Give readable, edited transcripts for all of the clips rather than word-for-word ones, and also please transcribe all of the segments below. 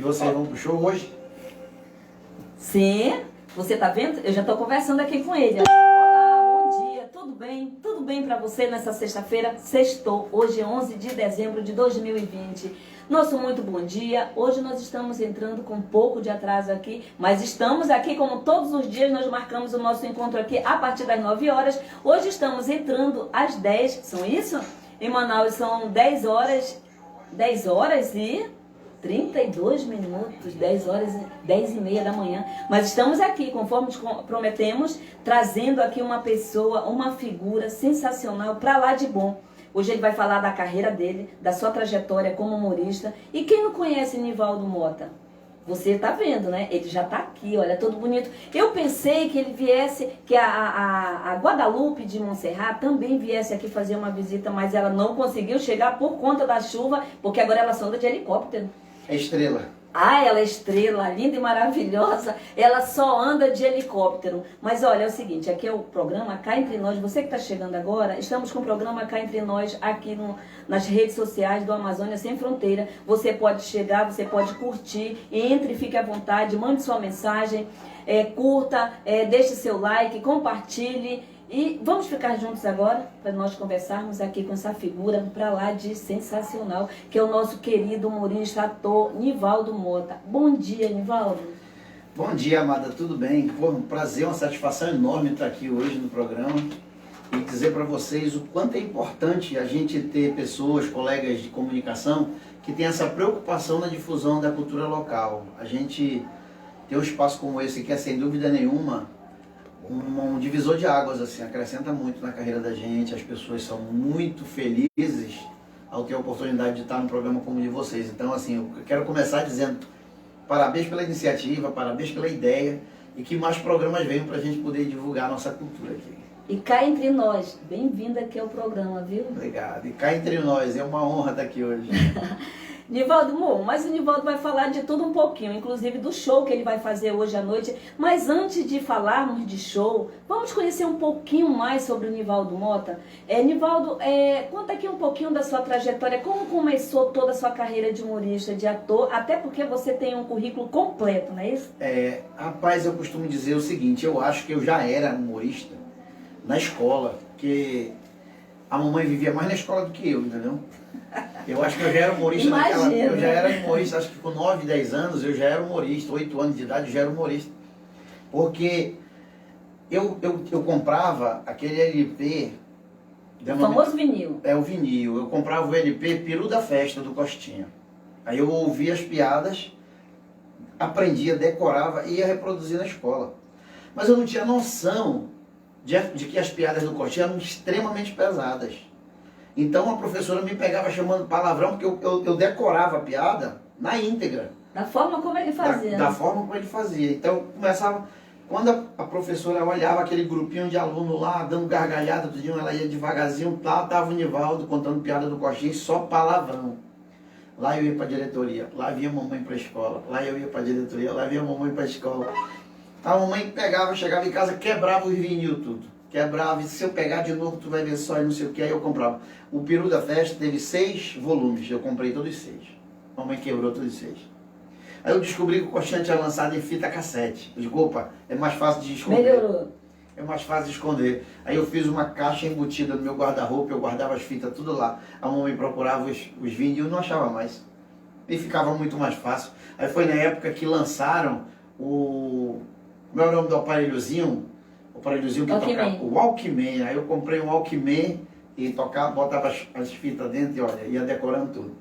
vocês vão pro show hoje? Sim, você tá vendo? Eu já tô conversando aqui com ele. Olá, bom dia, tudo bem? Tudo bem pra você nessa sexta-feira? Sextou, hoje é 11 de dezembro de 2020. Nosso muito bom dia. Hoje nós estamos entrando com um pouco de atraso aqui, mas estamos aqui como todos os dias. Nós marcamos o nosso encontro aqui a partir das 9 horas. Hoje estamos entrando às 10, são isso? Em Manaus são 10 horas e 32 minutos, 10 horas, 10 e meia da manhã. Mas estamos aqui, conforme prometemos, trazendo aqui uma pessoa, uma figura sensacional, pra lá de bom. Hoje ele vai falar da carreira dele, da sua trajetória como humorista. E quem não conhece Nivaldo Mota? Você tá vendo, né? Ele já tá aqui, olha, todo bonito. Eu pensei que ele viesse, que a Guadalupe de Montserrat também viesse aqui fazer uma visita, mas ela não conseguiu chegar por conta da chuva, porque agora ela anda de helicóptero. É estrela. Ah, ela é estrela, linda e maravilhosa. Ela só anda de helicóptero. Mas olha, é o seguinte, aqui é o programa Cá Entre Nós. Você que está chegando agora, estamos com o programa Cá Entre Nós aqui nas redes sociais do Amazônia Sem Fronteira. Você pode chegar, você pode curtir, entre, fique à vontade, mande sua mensagem, curta, deixe seu like, compartilhe. E vamos ficar juntos agora para nós conversarmos aqui com essa figura pra lá de sensacional, que é o nosso querido humorista, ator Nivaldo Mota. Bom dia, Nivaldo. Bom dia, amada, tudo bem? Pô, um prazer, uma satisfação enorme estar aqui hoje no programa e dizer para vocês o quanto é importante a gente ter pessoas, colegas de comunicação que têm essa preocupação na difusão da cultura local. A gente ter um espaço como esse que é, sem dúvida nenhuma, um divisor de águas, assim, acrescenta muito na carreira da gente. As pessoas são muito felizes ao ter a oportunidade de estar num programa como o de vocês. Então, assim, eu quero começar dizendo parabéns pela iniciativa, parabéns pela ideia e que mais programas venham para a gente poder divulgar a nossa cultura aqui. E Cá Entre Nós, bem-vindo aqui ao programa, viu? Obrigado. E Cá Entre Nós, é uma honra estar aqui hoje. Nivaldo, mas o Nivaldo vai falar de tudo um pouquinho, inclusive do show que ele vai fazer hoje à noite. Mas antes de falarmos de show, vamos conhecer um pouquinho mais sobre o Nivaldo Mota. Nivaldo, conta aqui um pouquinho da sua trajetória, como começou toda a sua carreira de humorista, de ator, até porque você tem um currículo completo, não é isso? Rapaz, eu costumo dizer o seguinte, eu acho que eu já era humorista na escola, porque a mamãe vivia mais na escola do que eu, entendeu? Eu acho que eu já era humorista naquela... Eu já era humorista, acho que com 9, 10 anos eu já era humorista, 8 anos de idade eu já era humorista. Porque eu comprava aquele LP... O famoso vinil. O vinil. Eu comprava o LP Peru da Festa, do Costinha. Aí eu ouvia as piadas, aprendia, decorava e ia reproduzir na escola. Mas eu não tinha noção de que as piadas do Costinha eram extremamente pesadas. Então a professora me pegava chamando palavrão, porque eu decorava a piada na íntegra. Da forma como ele fazia. Da forma como ele fazia. Então começava, quando a professora olhava aquele grupinho de aluno lá, dando gargalhada, tudinho, ela ia devagarzinho, lá estava o Nivaldo contando piada do Costinha, só palavrão. Lá eu ia para a diretoria, lá vinha a mamãe para a escola, lá eu ia para a diretoria, lá vinha a mamãe para a escola. A mamãe pegava, chegava em casa, quebrava o vinil tudo. Quebrava, e se eu pegar de novo, tu vai ver só e não sei o que, aí eu comprava. O Peru da Festa teve 6 volumes, eu comprei todos os 6. A mamãe quebrou todos os 6. Aí eu descobri que o Costinha tinha lançado em fita cassete. Eu digo, opa, é mais fácil de esconder. Melhorou. É mais fácil de esconder. Aí eu fiz uma caixa embutida no meu guarda-roupa, eu guardava as fitas tudo lá. A mamãe procurava os vídeos e eu não achava mais. E ficava muito mais fácil. Aí foi na época que lançaram o... Como é o nome do aparelhozinho? O aparelhozinho que tocava, o Walkman. Aí eu comprei um Walkman e tocava, botava as fitas dentro e olha, ia decorando tudo.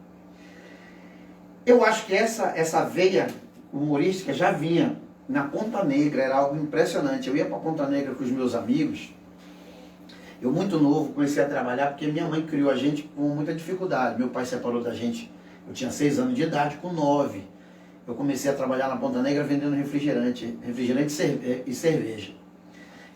Eu acho que essa veia humorística já vinha na Ponta Negra, era algo impressionante. Eu ia para Ponta Negra com os meus amigos. Eu muito novo comecei a trabalhar porque minha mãe criou a gente com muita dificuldade. Meu pai separou da gente, eu tinha 6 anos de idade, com 9. Eu comecei a trabalhar na Ponta Negra vendendo refrigerante e cerveja.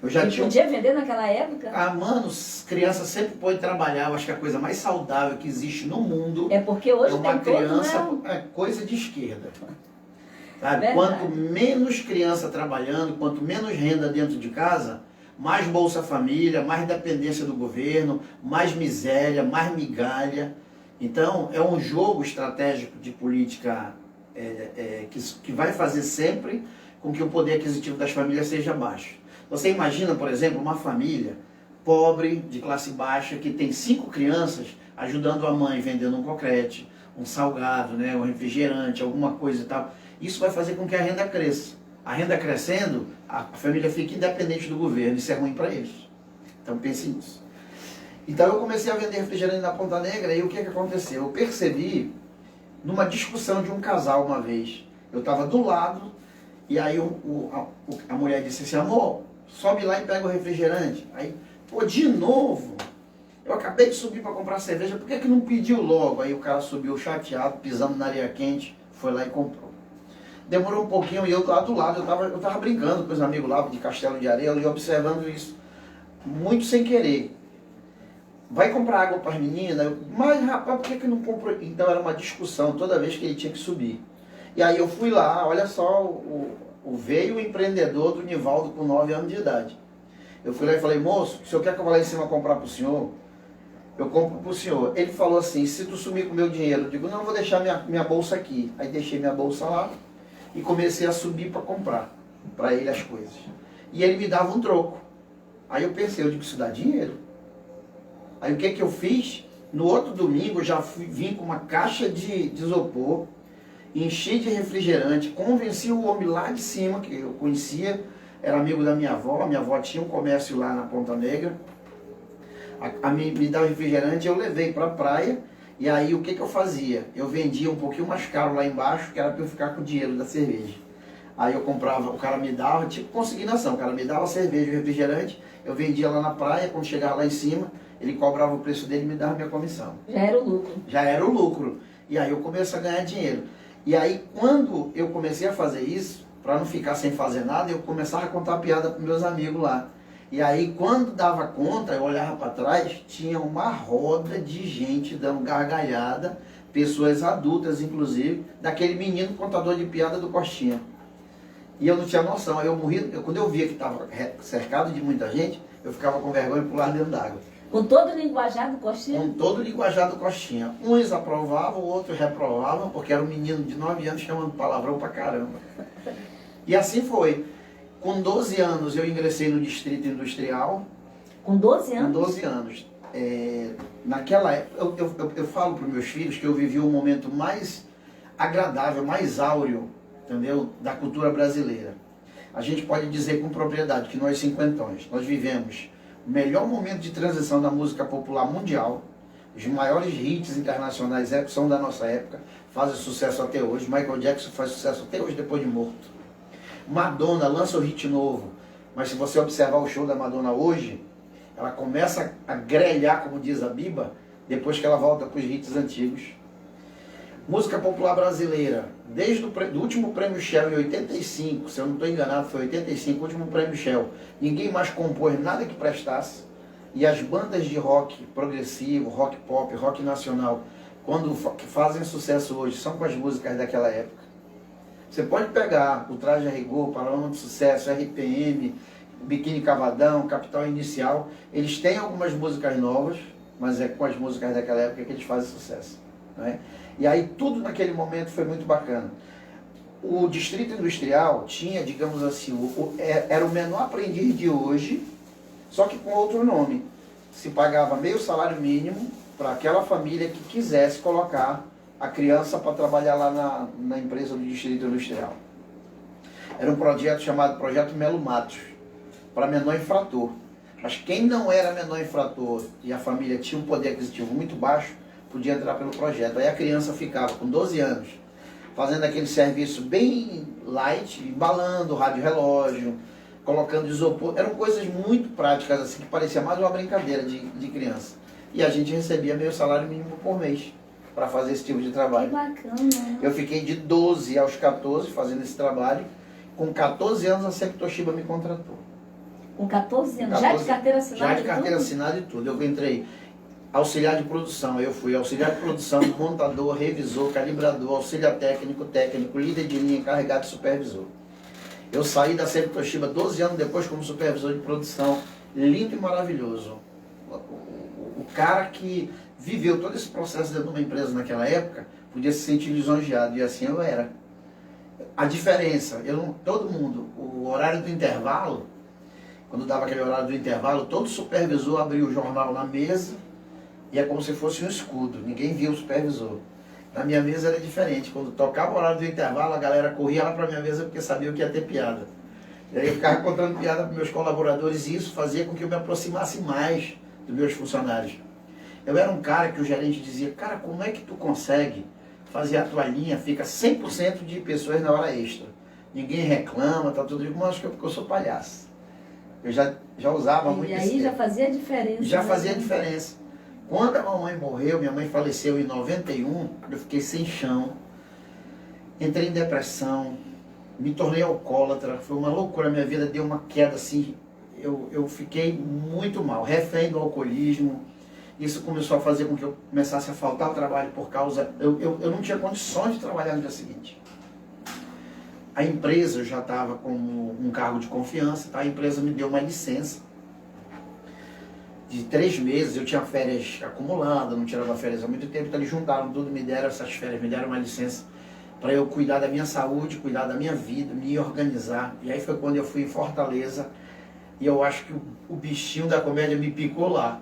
Eu já tinha... podia vender naquela época? Ah, mano, criança sempre pode trabalhar. Eu acho que a coisa mais saudável que existe no mundo é porque hoje uma tem criança, todo, né? É coisa de esquerda. Sabe? Quanto menos criança trabalhando, quanto menos renda dentro de casa, mais Bolsa Família, mais dependência do governo, mais miséria, mais migalha. Então, é um jogo estratégico de política que vai fazer sempre com que o poder aquisitivo das famílias seja baixo. Você imagina, por exemplo, uma família pobre, de classe baixa, que tem 5 crianças, ajudando a mãe vendendo um croquete, um salgado, né, um refrigerante, alguma coisa e tal. Isso vai fazer com que a renda cresça. A renda crescendo, a família fica independente do governo, isso é ruim para eles. Então pense nisso. Então eu comecei a vender refrigerante na Ponta Negra e o que aconteceu? Eu percebi numa discussão de um casal uma vez. Eu estava do lado e aí a mulher disse assim, amor, sobe lá e pega o refrigerante. Aí, pô, de novo? Eu acabei de subir para comprar cerveja, por que não pediu logo? Aí o cara subiu chateado, pisando na areia quente, foi lá e comprou. Demorou um pouquinho e eu lá do lado, eu tava brincando com os amigos lá de Castelo de Areia e observando isso. Muito sem querer. Vai comprar água para as meninas? Mas rapaz, por que não comprou? Então era uma discussão toda vez que ele tinha que subir. E aí eu fui lá, olha só, o veio empreendedor do Nivaldo com 9 anos de idade. Eu fui lá e falei, moço, o senhor quer que eu vá lá em cima comprar para o senhor? Eu compro para o senhor. Ele falou assim, se tu sumir com o meu dinheiro, eu digo, não, eu vou deixar minha bolsa aqui. Aí deixei minha bolsa lá e comecei a subir para comprar para ele as coisas. E ele me dava um troco. Aí eu pensei, eu digo, isso dá dinheiro. Aí o que eu fiz? No outro domingo eu já vim com uma caixa de isopor, enchi de refrigerante, convenci o homem lá de cima, que eu conhecia, era amigo da minha avó tinha um comércio lá na Ponta Negra, me dava refrigerante, eu levei para a praia, e aí o que eu fazia? Eu vendia um pouquinho mais caro lá embaixo, que era para eu ficar com o dinheiro da cerveja. Aí eu comprava, o cara me dava, tipo consignação, o cara me dava cerveja e refrigerante, eu vendia lá na praia, quando chegava lá em cima, ele cobrava o preço dele e me dava minha comissão. Já era o lucro. Já era o lucro. E aí eu comecei a ganhar dinheiro. E aí quando eu comecei a fazer isso, para não ficar sem fazer nada, eu começava a contar piada para meus amigos lá. E aí quando dava conta, eu olhava para trás, tinha uma roda de gente dando gargalhada, pessoas adultas inclusive, daquele menino contador de piada do Costinha. E eu não tinha noção, aí eu morri, quando eu via que estava cercado de muita gente, eu ficava com vergonha de pular dentro d'água. Com todo o linguajar do Costinha? Com todo o linguajar do Costinha. Uns aprovavam, outros reprovavam, porque era um menino de 9 anos chamando palavrão pra caramba. E assim foi. Com 12 anos eu ingressei no Distrito Industrial. Com 12 anos? Com 12 anos. Naquela época, eu falo para os meus filhos que eu vivi um momento mais agradável, mais áureo, entendeu? Da cultura brasileira. A gente pode dizer com propriedade que nós cinquentões, nós vivemos o melhor momento de transição da música popular mundial. Os maiores hits internacionais são da nossa época, fazem sucesso até hoje. Michael Jackson faz sucesso até hoje depois de morto. Madonna lança o hit novo, mas se você observar o show da Madonna hoje, ela começa a grelhar, como diz a Biba, depois que ela volta para os hits antigos. Música popular brasileira, desde o último Prêmio Shell em 85, se eu não estou enganado, foi 85, o último Prêmio Shell. Ninguém mais compôs nada que prestasse. E as bandas de rock progressivo, rock pop, rock nacional, quando fazem sucesso hoje, são com as músicas daquela época. Você pode pegar o Traje a Rigor, Paralama de Sucesso, RPM, Biquíni Cavadão, Capital Inicial. Eles têm algumas músicas novas, mas é com as músicas daquela época que eles fazem sucesso. Não é? E aí tudo naquele momento foi muito bacana. O Distrito Industrial tinha, digamos assim, era o menor aprendiz de hoje, só que com outro nome. Se pagava meio salário mínimo para aquela família que quisesse colocar a criança para trabalhar lá na empresa do Distrito Industrial. Era um projeto chamado Projeto Melo Matos, para menor infrator. Mas quem não era menor infrator e a família tinha um poder aquisitivo muito baixo, podia entrar pelo projeto. Aí a criança ficava com 12 anos, fazendo aquele serviço bem light, embalando rádio relógio, colocando isopor. Eram coisas muito práticas, assim, que parecia mais uma brincadeira de criança. E a gente recebia meio salário mínimo por mês para fazer esse tipo de trabalho. Que bacana. Eu fiquei de 12 aos 14 fazendo esse trabalho. Com 14 anos a Sempre Toshiba me contratou. Com 14 anos? Já de carteira assinada? Já de carteira assinada e tudo. Eu entrei auxiliar de produção. Eu fui auxiliar de produção, montador, revisor, calibrador, auxiliar técnico, líder de linha, encarregado de supervisor. Eu saí da Sempre Toshiba 12 anos depois como supervisor de produção. Lindo e maravilhoso. O cara que viveu todo esse processo dentro de uma empresa naquela época podia se sentir lisonjeado. E assim eu era. A diferença, todo mundo, o horário do intervalo, quando dava aquele horário do intervalo, todo supervisor abria o jornal na mesa e é como se fosse um escudo, ninguém via o supervisor. Na minha mesa era diferente, quando tocava o horário do intervalo, a galera corria lá para minha mesa porque sabia que ia ter piada. E aí eu ficava contando piada para meus colaboradores e isso fazia com que eu me aproximasse mais dos meus funcionários. Eu era um cara que o gerente dizia, cara, como é que tu consegue fazer a tua linha, fica 100% de pessoas na hora extra. Ninguém reclama, tá tudo igual, acho que é porque eu sou palhaço. Eu já usava muito isso. E aí já fazia a diferença. Já fazia a diferença. Quando a mamãe morreu, minha mãe faleceu em 91, eu fiquei sem chão, entrei em depressão, me tornei alcoólatra, foi uma loucura, minha vida deu uma queda assim, eu fiquei muito mal, refém do alcoolismo. Isso começou a fazer com que eu começasse a faltar ao trabalho por causa... Eu não tinha condições de trabalhar no dia seguinte. A empresa, eu já estava com um cargo de confiança, tá? A empresa me deu uma licença de 3 meses, eu tinha férias acumuladas, não tirava férias há muito tempo, então eles juntaram tudo, me deram essas férias, me deram uma licença para eu cuidar da minha saúde, cuidar da minha vida, me organizar. E aí foi quando eu fui em Fortaleza, e eu acho que o bichinho da comédia me picou lá.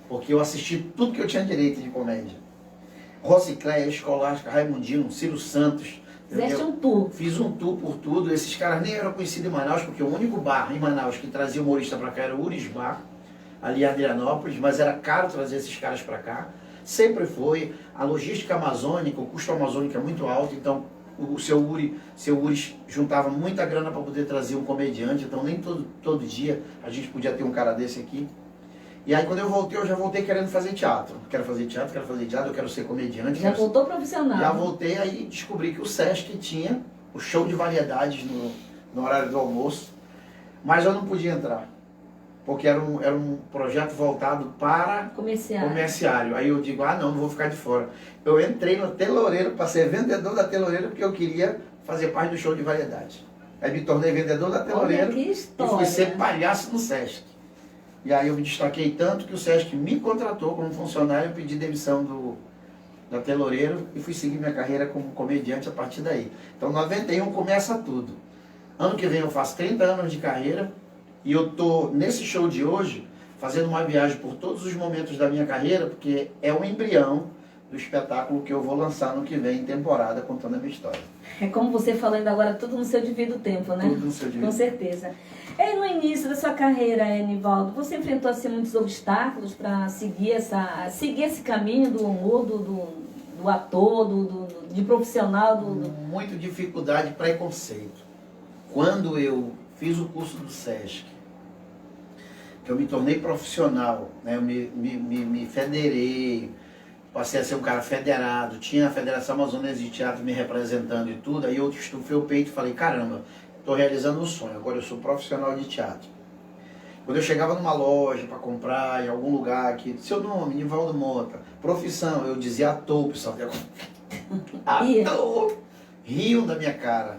Porque eu assisti tudo que eu tinha direito de comédia. Rosicléia, Escolástica, Raimundinho, Ciro Santos. Fizeste um tour. Fiz um tour por tudo. Esses caras nem eram conhecidos em Manaus, porque o único bar em Manaus que trazia humorista pra cá era o Uris Bar, ali em Adrianópolis, mas era caro trazer esses caras pra cá. Sempre foi. A logística amazônica, o custo amazônico é muito alto, então o seu Uris juntava muita grana para poder trazer um comediante, então nem todo dia a gente podia ter um cara desse aqui. E aí quando eu já voltei querendo fazer teatro. Quero fazer teatro, eu quero ser comediante. Já voltou profissional. Já voltei, aí descobri que o Sesc tinha o show de variedades no horário do almoço, mas eu não podia entrar, porque era um projeto voltado para comerciário. Aí eu digo, não vou ficar de fora. Eu entrei no Teloureiro para ser vendedor da Teloureiro, porque eu queria fazer parte do show de variedades. Aí me tornei vendedor da Teloureiro e fui ser palhaço no Sesc. E aí eu me destaquei tanto que o Sesc me contratou como funcionário, eu pedi demissão da Teloureiro e fui seguir minha carreira como comediante a partir daí. Então, 91 começa tudo. Ano que vem eu faço 30 anos de carreira e eu tô nesse show de hoje fazendo uma viagem por todos os momentos da minha carreira, porque é o embrião do espetáculo que eu vou lançar no que vem em temporada, contando a minha história. É como você falando agora, tudo no seu devido tempo, né? Tudo no seu devido tempo. Com certeza. E no início da sua carreira, Nivaldo, você enfrentou assim, muitos obstáculos para seguir esse caminho do humor, do ator, de profissional? Muita dificuldade e preconceito. Quando eu fiz o curso do Sesc, que eu me tornei profissional, né? Eu me federei, passei a ser um cara federado, tinha a Federação Amazonense de Teatro me representando e tudo, aí eu estufei o peito e falei, caramba, estou realizando um sonho, agora eu sou profissional de teatro. Quando eu chegava numa loja para comprar, em algum lugar aqui, seu nome, Nivaldo Mota, profissão, eu dizia ator, pessoal, ator, riam da minha cara,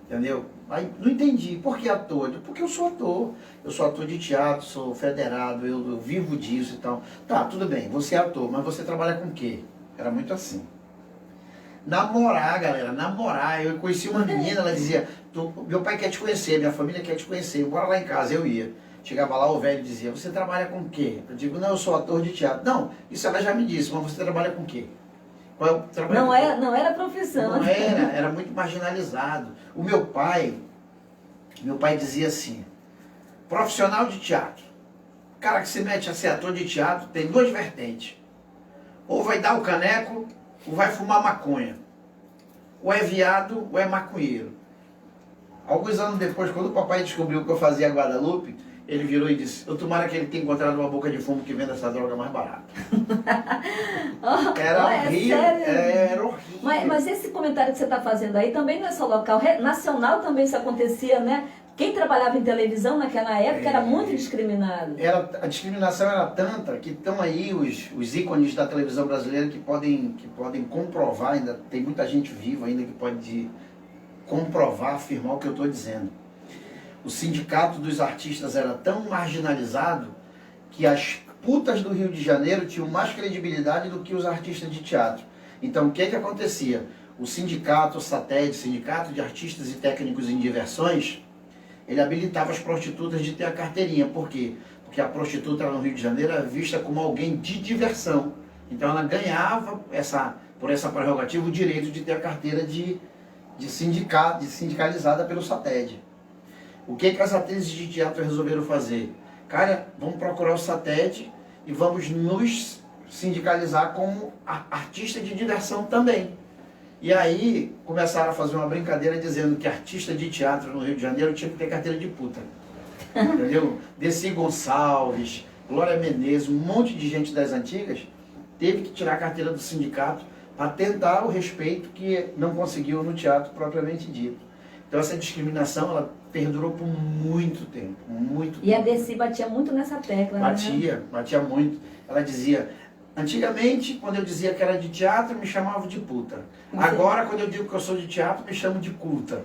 entendeu? Aí não entendi, por que ator? Porque eu sou ator de teatro, sou federado, eu vivo disso e tal. Tá, tudo bem, você é ator, mas você trabalha com o quê? Era muito assim. Namorar, galera, namorar. Eu conheci uma menina, ela dizia, meu pai quer te conhecer, minha família quer te conhecer, bora lá em casa, eu ia. Chegava lá, o velho dizia, você trabalha com o quê? Eu digo, não, eu sou ator de teatro. Não, isso ela já me disse, mas você trabalha com o quê? Não era profissão. Não era muito marginalizado. O meu pai dizia assim, profissional de teatro, o cara que se mete a ser ator de teatro tem 2 vertentes. Ou vai dar o caneco, ou vai fumar maconha. Ou é viado, ou é maconheiro. Alguns anos depois, quando o papai descobriu que eu fazia Guadalupe, ele virou e disse, eu tomara que ele tenha encontrado uma boca de fumo que venda essa droga mais barata. Era horrível, era horrível. Mas esse comentário que você está fazendo aí também não é só local, nacional também isso acontecia, né? Quem trabalhava em televisão naquela época era muito discriminado. A discriminação era tanta que estão aí os ícones da televisão brasileira que podem comprovar, ainda tem muita gente viva ainda que pode comprovar, afirmar o que eu estou dizendo. O sindicato dos artistas era tão marginalizado que as putas do Rio de Janeiro tinham mais credibilidade do que os artistas de teatro. Então o que acontecia? o sindicato, o SATED, Sindicato de Artistas e Técnicos em Diversões, ele habilitava as prostitutas de ter a carteirinha. Por quê? Porque a prostituta no Rio de Janeiro era vista como alguém de diversão. Então ela ganhava, por essa prerrogativa, o direito de ter a carteira de sindicalizada pelo SATED. O que as atrizes de teatro resolveram fazer? Cara, vamos procurar o SATED e vamos nos sindicalizar como artista de diversão também. E aí começaram a fazer uma brincadeira dizendo que artista de teatro no Rio de Janeiro tinha que ter carteira de puta. Entendeu? Desi Gonçalves, Glória Menezes, um monte de gente das antigas teve que tirar a carteira do sindicato para tentar o respeito que não conseguiu no teatro propriamente dito. Então essa discriminação, ela perdurou por muito tempo, muito tempo. E a Desi batia muito nessa tecla, Batia, né? batia muito. Ela dizia, antigamente, quando eu dizia que era de teatro, me chamavam de puta. Agora, quando eu digo que eu sou de teatro, me chamam de culta.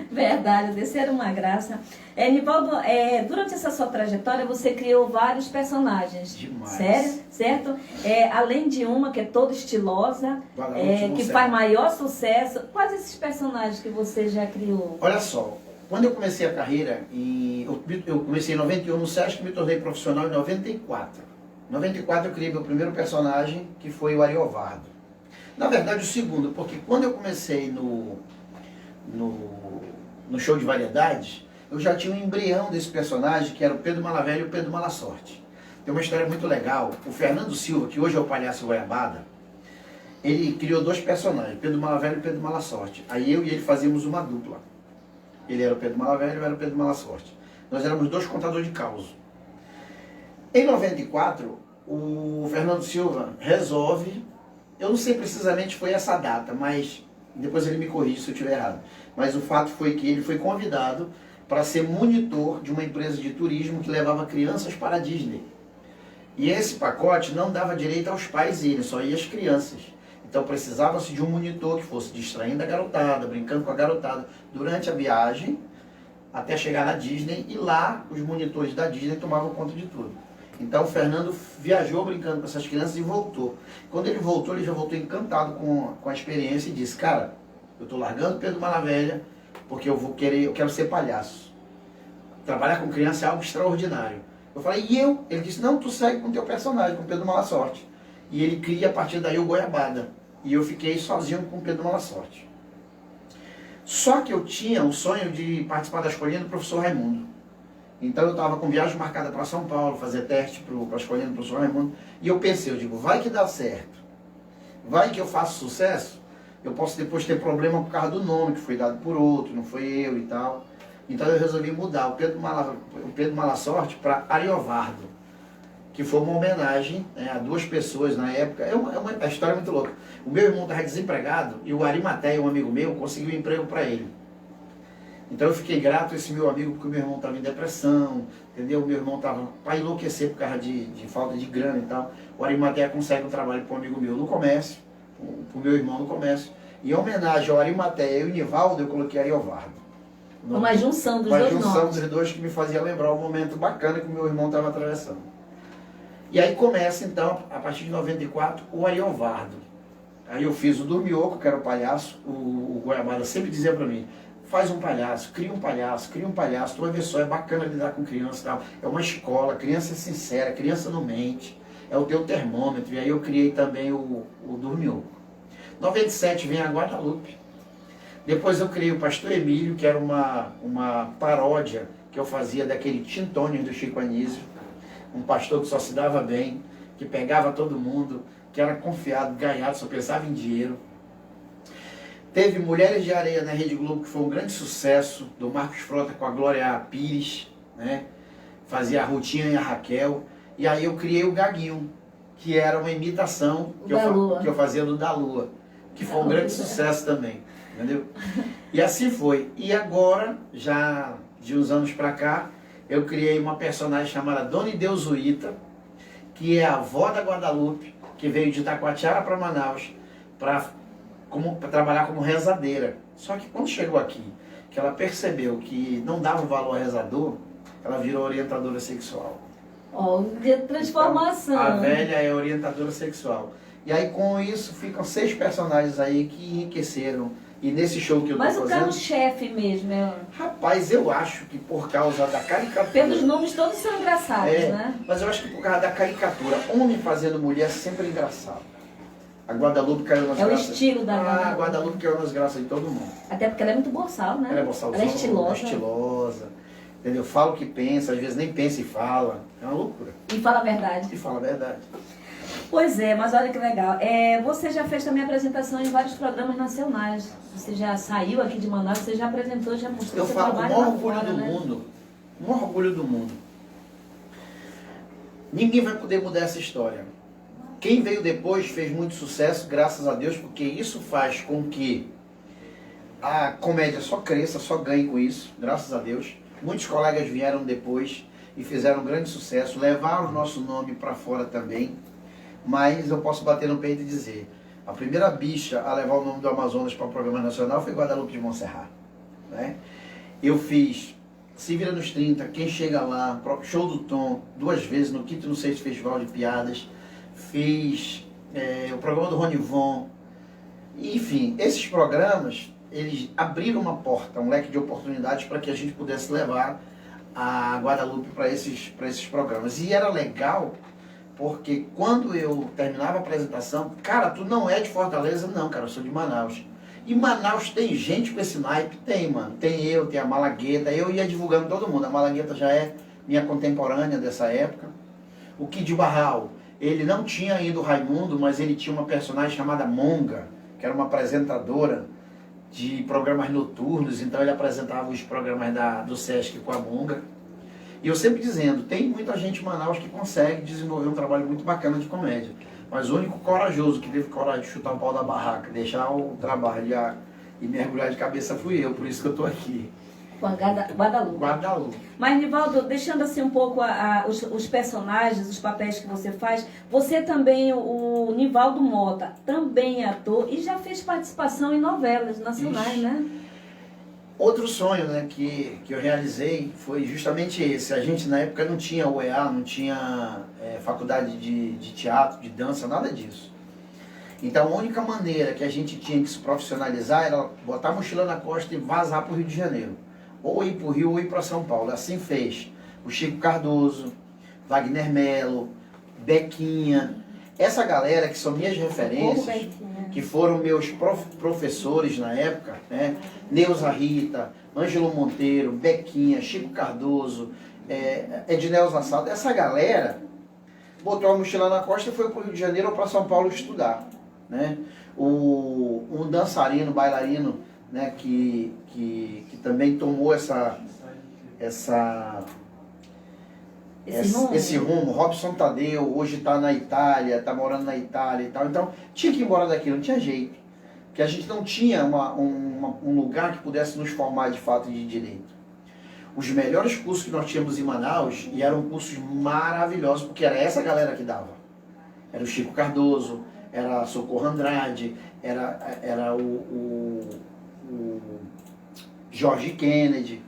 Verdade, Desi era uma graça. Nivaldo, durante essa sua trajetória, você criou vários personagens. Demais. Sério? Certo? Além de uma que é toda estilosa, que Certo. faz maior sucesso. Quais esses personagens que você já criou? Olha só, quando eu comecei a carreira, eu comecei em 91 no Sesc, me tornei profissional em 94. Em 94 eu criei meu primeiro personagem, que foi o Ariovardo. Na verdade, o segundo, porque quando eu comecei no show de variedades, eu já tinha um embrião desse personagem, que era o Pedro Malavelha e o Pedro Malasorte. Tem uma história muito legal. O Fernando Silva, que hoje é o Palhaço Goiabada, ele criou dois personagens, Pedro Malavelha e Pedro Malasorte. Aí eu e ele fazíamos uma dupla. Ele era o Pedro Malavelha e eu era o Pedro Malasorte. Nós éramos dois contadores de caos. Em 94, o Fernando Silva resolve, eu não sei precisamente foi essa data, mas depois ele me corrige se eu estiver errado. Mas o fato foi que ele foi convidado para ser monitor de uma empresa de turismo que levava crianças para a Disney. E esse pacote não dava direito aos pais irem, só ia as crianças. Então precisava-se de um monitor que fosse distraindo a garotada, brincando com a garotada durante a viagem, até chegar na Disney, e lá os monitores da Disney tomavam conta de tudo. Então o Fernando viajou brincando com essas crianças e voltou. Quando ele voltou, ele já voltou encantado com a experiência e disse, cara, eu estou largando Pedro Malavelha porque eu quero ser palhaço. Trabalhar com criança é algo extraordinário. Eu falei, e eu? Ele disse, não, tu segue com o teu personagem, com Pedro Malasorte. E ele cria a partir daí o Goiabada. E eu fiquei sozinho com o Pedro Malasorte. Só que eu tinha o sonho de participar da escolinha do professor Raimundo. Então eu estava com viagem marcada para São Paulo, fazer teste para a escolinha do professor Raimundo. E eu pensei, eu digo, vai que dá certo. Vai que eu faço sucesso. Eu posso depois ter problema por causa do nome, que foi dado por outro, não foi eu e tal. Então eu resolvi mudar o Pedro Malasorte para Ariovardo, que foi uma homenagem, né, a duas pessoas na época. A história é muito louca. O meu irmão estava desempregado e o Arimateia, um amigo meu, conseguiu um emprego para ele. Então eu fiquei grato a esse meu amigo, porque o meu irmão estava em depressão, entendeu? O meu irmão estava para enlouquecer por causa de falta de grana e tal. O Arimateia consegue um trabalho para um amigo meu no comércio, para o meu irmão no comércio. E em homenagem ao Arimateia e o Nivaldo, eu coloquei Ariovardo. Uma junção dos dois nomes. Uma junção dos dois que me fazia lembrar o momento bacana que o meu irmão estava atravessando. E aí começa então, a partir de 94, o Ariovardo. Aí eu fiz o Dormioco, que era o palhaço. O Goiabada sempre dizia para mim, faz um palhaço, cria um palhaço, tu vai ver só, é bacana lidar com criança e tal. É uma escola, criança é sincera, criança não mente, é o teu termômetro. E aí eu criei também o Dormioco. 97 vem a Guadalupe. Depois eu criei o Pastor Emílio, que era uma paródia que eu fazia daquele Tintônio do Chico Anísio. Um pastor que só se dava bem, que pegava todo mundo, que era confiado, ganhado, só pensava em dinheiro. Teve Mulheres de Areia na Rede Globo, que foi um grande sucesso, do Marcos Frota com a Glória Pires, né? Fazia a Rutinha e a Raquel. E aí eu criei o Gaguinho, que era uma imitação que eu fazia do Da Lua, que foi um grande sucesso também, entendeu? E assim foi. E agora, já de uns anos pra cá, eu criei uma personagem chamada Dona Ideusuíta, que é a avó da Guadalupe, que veio de Itacoatiara para Manaus para trabalhar como rezadeira. Só que quando chegou aqui, que ela percebeu que não dava valor ao rezador, ela virou orientadora sexual. Ó, de transformação. Então, a velha é orientadora sexual. E aí com isso ficam 6 personagens aí que enriqueceram. E nesse show que eu tô Mas fazendo... o carro-chefe mesmo, Rapaz, eu acho que por causa da caricatura... pelos nomes todos são engraçados, né? Mas eu acho que por causa da caricatura, homem fazendo mulher sempre é engraçado. A Guadalupe caiu nas graças. É o estilo da Guadalupe. A Guadalupe caiu nas graças de todo mundo. Até porque ela é muito boçal, né? Ela é boçalzona, Ela é estilosa. estilosa. Entendeu? Fala o que pensa, às vezes nem pensa e fala. É uma loucura. E fala a verdade. E fala a verdade. Pois é, mas olha que legal. Você já fez também apresentação em vários programas nacionais. Você já saiu aqui de Manaus, você já apresentou, já mostrou Eu seu falo o trabalho maior lá orgulho fora, do né? mundo. O maior orgulho do mundo. Ninguém vai poder mudar essa história. Quem veio depois fez muito sucesso, graças a Deus, porque isso faz com que a comédia só cresça, só ganhe com isso, graças a Deus. Muitos colegas vieram depois e fizeram um grande sucesso, levaram o nosso nome para fora também. Mas eu posso bater no peito e dizer, a primeira bicha a levar o nome do Amazonas para o programa nacional foi Guadalupe de Montserrat, né? Eu fiz Se Vira nos 30, Quem Chega Lá, Show do Tom, 2 vezes, no 5º e no 6º Festival de Piadas. Fiz o programa do Ronivon. Enfim, esses programas, eles abriram uma porta, um leque de oportunidades para que a gente pudesse levar a Guadalupe para esses programas. E era legal, porque quando eu terminava a apresentação, cara, tu não é de Fortaleza? Não, cara, eu sou de Manaus. E Manaus tem gente com esse naipe? Tem, mano. Tem eu, tem a Malagueta. Eu ia divulgando todo mundo. A Malagueta já é minha contemporânea dessa época. O Kid Barral, ele não tinha ainda o Raimundo, mas ele tinha uma personagem chamada Monga, que era uma apresentadora de programas noturnos. Então ele apresentava os programas do Sesc com a Monga. E eu sempre dizendo, tem muita gente em Manaus que consegue desenvolver um trabalho muito bacana de comédia. Mas o único corajoso que teve coragem de chutar o pau da barraca, deixar o trabalho e mergulhar de cabeça fui eu, por isso que eu estou aqui. Com a Guadalupe. Guadalupe. Mas, Nivaldo, deixando assim um pouco os personagens, os papéis que você faz, você também, o Nivaldo Mota, também é ator e já fez participação em novelas nacionais, né? Outro sonho, né, que eu realizei foi justamente esse. A gente na época não tinha UEA, não tinha faculdade de teatro, de dança, nada disso. Então a única maneira que a gente tinha que se profissionalizar era botar a mochila na costa e vazar para o Rio de Janeiro. Ou ir para o Rio ou ir para São Paulo. Assim fez o Chico Cardoso, Wagner Mello, Bequinha. Essa galera que são minhas referências, que foram meus professores na época, né? Neuza Rita, Ângelo Monteiro, Bequinha, Chico Cardoso, Ednelza Saldo. Essa galera botou a mochila na costa e foi para o Rio de Janeiro ou para São Paulo estudar, né? Um dançarino, bailarino, né, que também tomou esse rumo, Robson Tadeu, hoje está na Itália, está morando na Itália e tal. Então tinha que ir embora daqui, não tinha jeito. Porque a gente não tinha um lugar que pudesse nos formar de fato de direito. Os melhores cursos que nós tínhamos em Manaus, e eram cursos maravilhosos, porque era essa galera que dava. Era o Chico Cardoso, era a Socorro Andrade, era o Jorge Kennedy.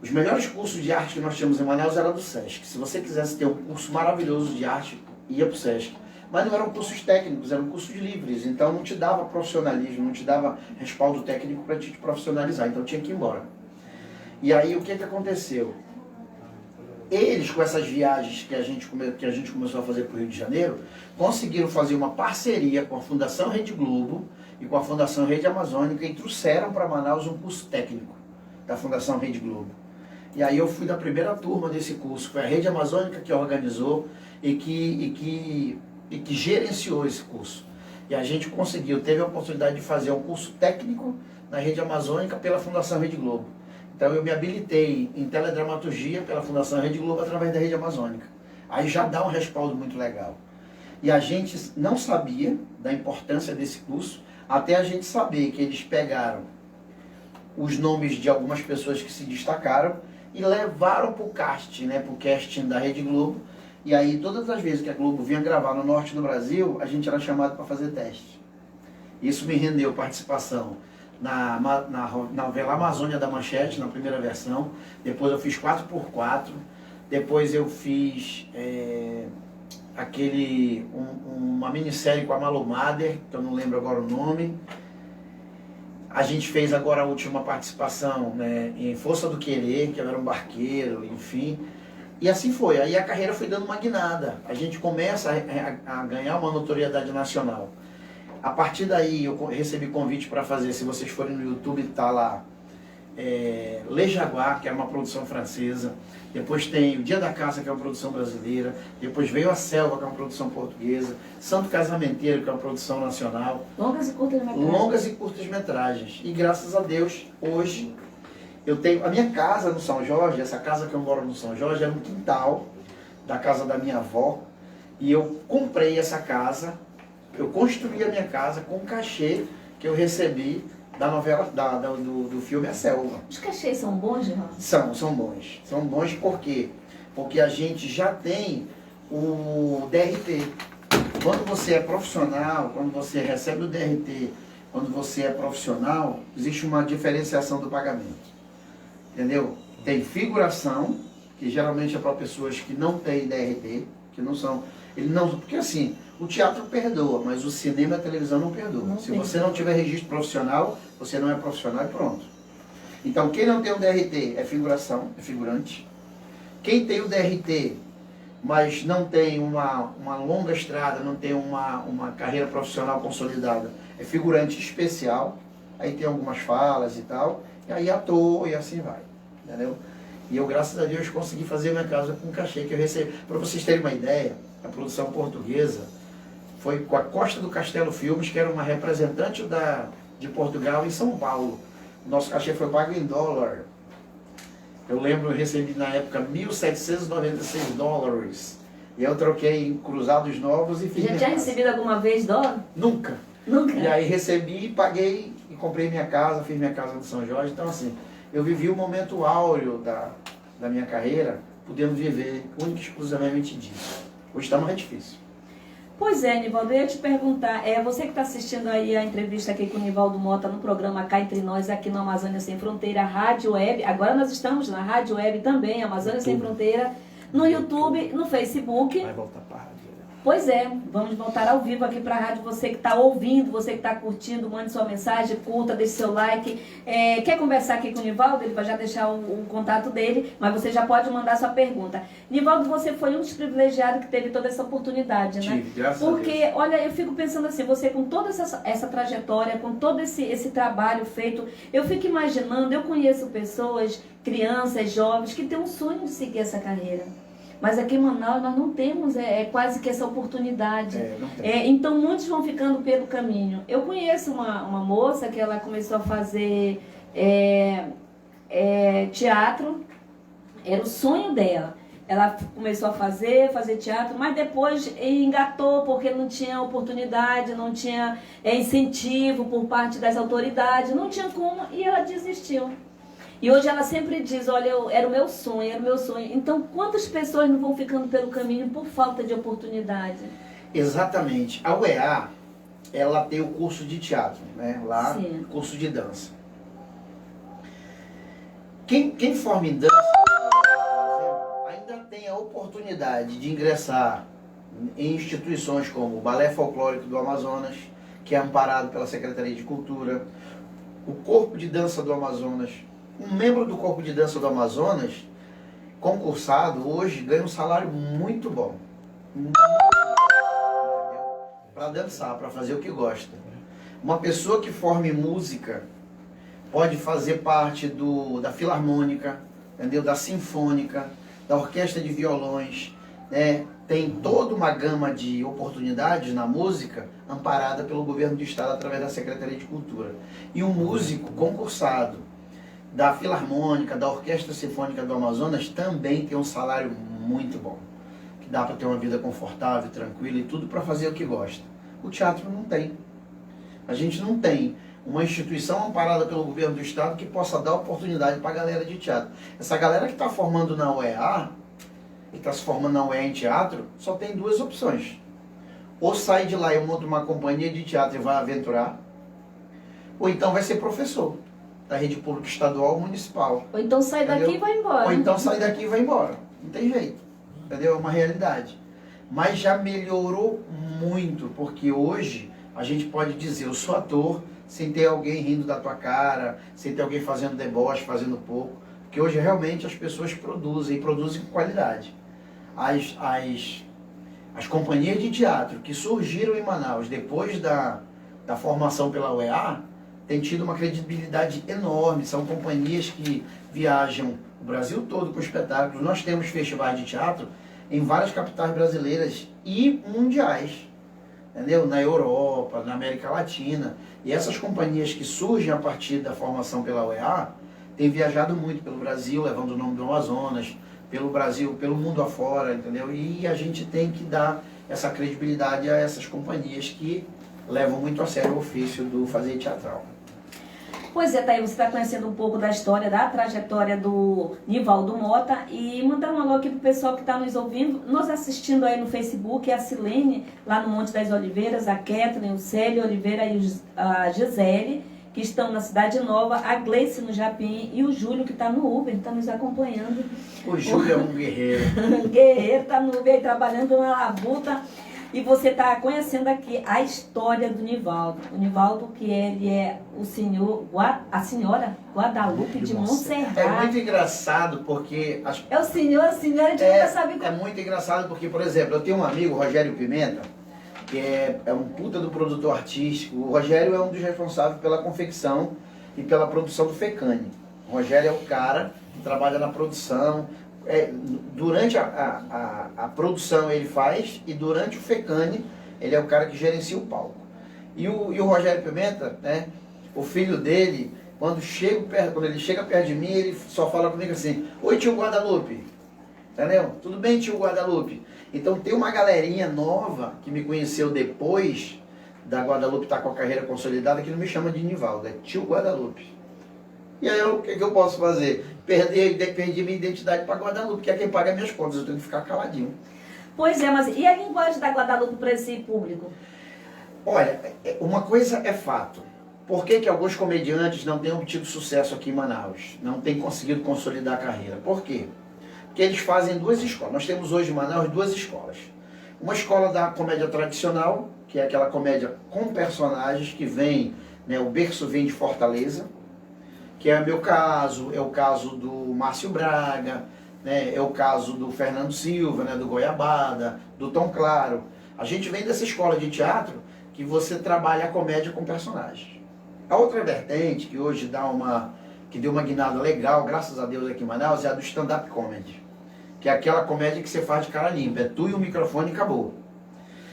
Os melhores cursos de arte que nós tínhamos em Manaus eram do Sesc. Se você quisesse ter um curso maravilhoso de arte, ia para o Sesc. Mas não eram cursos técnicos, eram cursos livres. Então não te dava profissionalismo, não te dava respaldo técnico para te profissionalizar. Então tinha que ir embora. E aí o que aconteceu? Eles, com essas viagens que a gente começou a fazer para o Rio de Janeiro, conseguiram fazer uma parceria com a Fundação Rede Globo e com a Fundação Rede Amazônica e trouxeram para Manaus um curso técnico da Fundação Rede Globo. E aí eu fui da primeira turma desse curso. Foi a Rede Amazônica que organizou e que gerenciou esse curso. E a gente conseguiu, teve a oportunidade de fazer um curso técnico na Rede Amazônica pela Fundação Rede Globo. Então eu me habilitei em teledramaturgia pela Fundação Rede Globo através da Rede Amazônica. Aí já dá um respaldo muito legal. E a gente não sabia da importância desse curso, até a gente saber que eles pegaram os nomes de algumas pessoas que se destacaram e levaram para o casting, né, para o casting da Rede Globo. E aí todas as vezes que a Globo vinha gravar no norte do Brasil, a gente era chamado para fazer teste. Isso me rendeu participação na novela Amazônia da Manchete, na primeira versão. Depois eu fiz 4x4. Depois eu fiz uma minissérie com a Malu Mader, que eu não lembro agora o nome. A gente fez agora a última participação, né, em Força do Querer, que eu era um barqueiro, enfim. E assim foi, aí a carreira foi dando uma guinada. A gente começa a ganhar uma notoriedade nacional. A partir daí eu recebi convite para fazer, se vocês forem no YouTube, tá lá, Le Jaguar, que era uma produção francesa. Depois tem O Dia da Caça, que é uma produção brasileira. Depois veio A Selva, que é uma produção portuguesa. Santo Casamenteiro, que é uma produção nacional. Longas e curtas metragens. Longas e curtas metragens. E graças a Deus, hoje, eu tenho a minha casa no São Jorge. Essa casa que eu moro no São Jorge é um quintal da casa da minha avó. E eu comprei essa casa, eu construí a minha casa com o cachê que eu recebi da novela, do filme A Selva. Os cachês são bons, Geraldo? São bons. São bons por quê? Porque a gente já tem o DRT. Quando você é profissional, quando você recebe o DRT, quando você é profissional, existe uma diferenciação do pagamento. Entendeu? Tem figuração, que geralmente é para pessoas que não têm DRT, que não são... Porque assim, o teatro perdoa, mas o cinema e a televisão não perdoam. Se você não tiver registro profissional, você não é profissional e pronto. Então, quem não tem o DRT é figuração, é figurante. Quem tem o DRT, mas não tem uma longa estrada, não tem uma carreira profissional consolidada, é figurante especial. Aí tem algumas falas e tal, e aí ator e assim vai, entendeu? E eu, graças a Deus, consegui fazer minha casa com o cachê que eu recebi. Para vocês terem uma ideia, a produção portuguesa foi com a Costa do Castelo Filmes, que era uma representante de Portugal em São Paulo. O nosso cachê foi pago em dólar. Eu lembro, eu recebi na época $1.796. E eu troquei em cruzados novos e fiz. Já tinha recebido alguma vez dólar? Nunca. Nunca? E aí recebi, paguei e comprei minha casa, fiz minha casa no São Jorge. Então assim, eu vivi o momento áureo da minha carreira, podendo viver única e exclusivamente disso. Hoje está mais difícil. Pois é, Nivaldo, eu ia te perguntar, você que está assistindo aí a entrevista aqui com o Nivaldo Mota no programa Cá Entre Nós, aqui no Amazônia Sem Fronteira, Rádio Web, agora nós estamos na Rádio Web também, Amazônia Sem Fronteira, no YouTube, no Facebook. Vai voltar para a rádio. Pois é, vamos voltar ao vivo aqui para a rádio. Você que está ouvindo, você que está curtindo, mande sua mensagem, curta, deixe seu like. Quer conversar aqui com o Nivaldo? Ele vai já deixar o contato dele, mas você já pode mandar sua pergunta. Nivaldo, você foi um dos privilegiados que teve toda essa oportunidade, né? Tive, graças a Deus. Porque, olha, eu fico pensando assim, você com toda essa trajetória, com todo esse trabalho feito, eu fico imaginando, eu conheço pessoas, crianças, jovens, que têm um sonho de seguir essa carreira. Mas aqui em Manaus nós não temos quase que essa oportunidade. Então muitos vão ficando pelo caminho. Eu conheço uma moça que ela começou a fazer teatro, era o sonho dela. Ela começou a fazer teatro, mas depois engatou porque não tinha oportunidade, não tinha incentivo por parte das autoridades, não tinha como, e ela desistiu. E hoje ela sempre diz, olha, era o meu sonho, era o meu sonho. Então, quantas pessoas não vão ficando pelo caminho por falta de oportunidade? Exatamente. A UEA, ela tem o curso de teatro, né? Lá, Sim. Curso de dança. Quem forma em dança, por exemplo, ainda tem a oportunidade de ingressar em instituições como o Balé Folclórico do Amazonas, que é amparado pela Secretaria de Cultura, o Corpo de Dança do Amazonas. Um membro do Corpo de Dança do Amazonas, concursado, hoje ganha um salário muito bom. Para dançar, para fazer o que gosta. Uma pessoa que forme música pode fazer parte da filarmônica, entendeu? Da sinfônica, da orquestra de violões, né? Tem toda uma gama de oportunidades na música amparada pelo governo do estado através da Secretaria de Cultura. E um músico concursado da Filarmônica, da Orquestra Sinfônica do Amazonas, também tem um salário muito bom. Que dá para ter uma vida confortável, tranquila e tudo para fazer o que gosta. O teatro não tem. A gente não tem uma instituição amparada pelo governo do estado que possa dar oportunidade para a galera de teatro. Essa galera que está formando na UEA, que está se formando na UEA em teatro, só tem duas opções. Ou sai de lá e monta uma companhia de teatro e vai aventurar, ou então vai ser professor da rede pública estadual ou municipal. Ou então sai daqui e vai embora. Ou então sai daqui e vai embora. Não tem jeito. Entendeu? É uma realidade. mas já melhorou muito, porque hoje a gente pode dizer, eu sou ator, sem ter alguém rindo da tua cara, sem ter alguém fazendo deboche, fazendo pouco, porque hoje realmente as pessoas produzem, e produzem com qualidade. As companhias de teatro que surgiram em Manaus depois da formação pela UEA, têm tido uma credibilidade enorme, são companhias que viajam o Brasil todo com espetáculos. Nós temos festivais de teatro em várias capitais brasileiras e mundiais, entendeu? Na Europa, na América Latina. E essas companhias que surgem a partir da formação pela UEA têm viajado muito pelo Brasil, levando o nome do Amazonas, pelo Brasil, pelo mundo afora, entendeu? E a gente tem que dar essa credibilidade a essas companhias que levam muito a sério o ofício do fazer teatral. Pois é, Thaí, você está conhecendo um pouco da história, da trajetória do Nivaldo Mota, e mandar um alô aqui pro pessoal que está nos ouvindo, nos assistindo aí no Facebook, a Silene, lá no Monte das Oliveiras, a Kathleen, o Célio Oliveira e a Gisele, que estão na Cidade Nova, a Gleice no Japim e o Júlio, que está no Uber, está nos acompanhando. O Júlio é um guerreiro. Guerreiro, está no Uber aí, trabalhando na labuta. E você está conhecendo aqui a história do Nivaldo. O Nivaldo, que ele é o senhor, a senhora Guadalupe de Montserrat. É muito engraçado porque... É o senhor, a senhora, a gente nunca sabe como... É muito engraçado porque, por exemplo, eu tenho um amigo, Rogério Pimenta, que é um puta do produtor artístico. O Rogério é um dos responsáveis pela confecção e pela produção do Fecane. O Rogério é o cara que trabalha na produção. Durante a produção ele faz, e durante o Fecane ele é o cara que gerencia o palco. E o Rogério Pimenta, né, o filho dele, quando ele chega perto de mim, ele só fala comigo assim: oi, tio Guadalupe, entendeu? Tudo bem, tio Guadalupe? Então tem uma galerinha nova que me conheceu depois da Guadalupe estar com a carreira consolidada, que não me chama de Nivaldo, é tio Guadalupe. E aí o que eu posso fazer? Perdi minha identidade para Guadalupe, que é quem paga minhas contas, eu tenho que ficar caladinho. Pois é, mas e a linguagem da Guadalupe para esse público? Olha, uma coisa é fato. Por que alguns comediantes não têm obtido sucesso aqui em Manaus? Não têm conseguido consolidar a carreira? Por quê? Porque eles fazem duas escolas. Nós temos hoje em Manaus duas escolas. Uma escola da comédia tradicional, que é aquela comédia com personagens que vem, né, o berço vem de Fortaleza, que é o meu caso, é o caso do Márcio Braga, né, é o caso do Fernando Silva, né, do Goiabada, do Tom Claro. A gente vem dessa escola de teatro que você trabalha a comédia com personagens. A outra vertente, que hoje que deu uma guinada legal, graças a Deus aqui em Manaus, é a do stand-up comedy, que é aquela comédia que você faz de cara limpa, é tu e o microfone e acabou.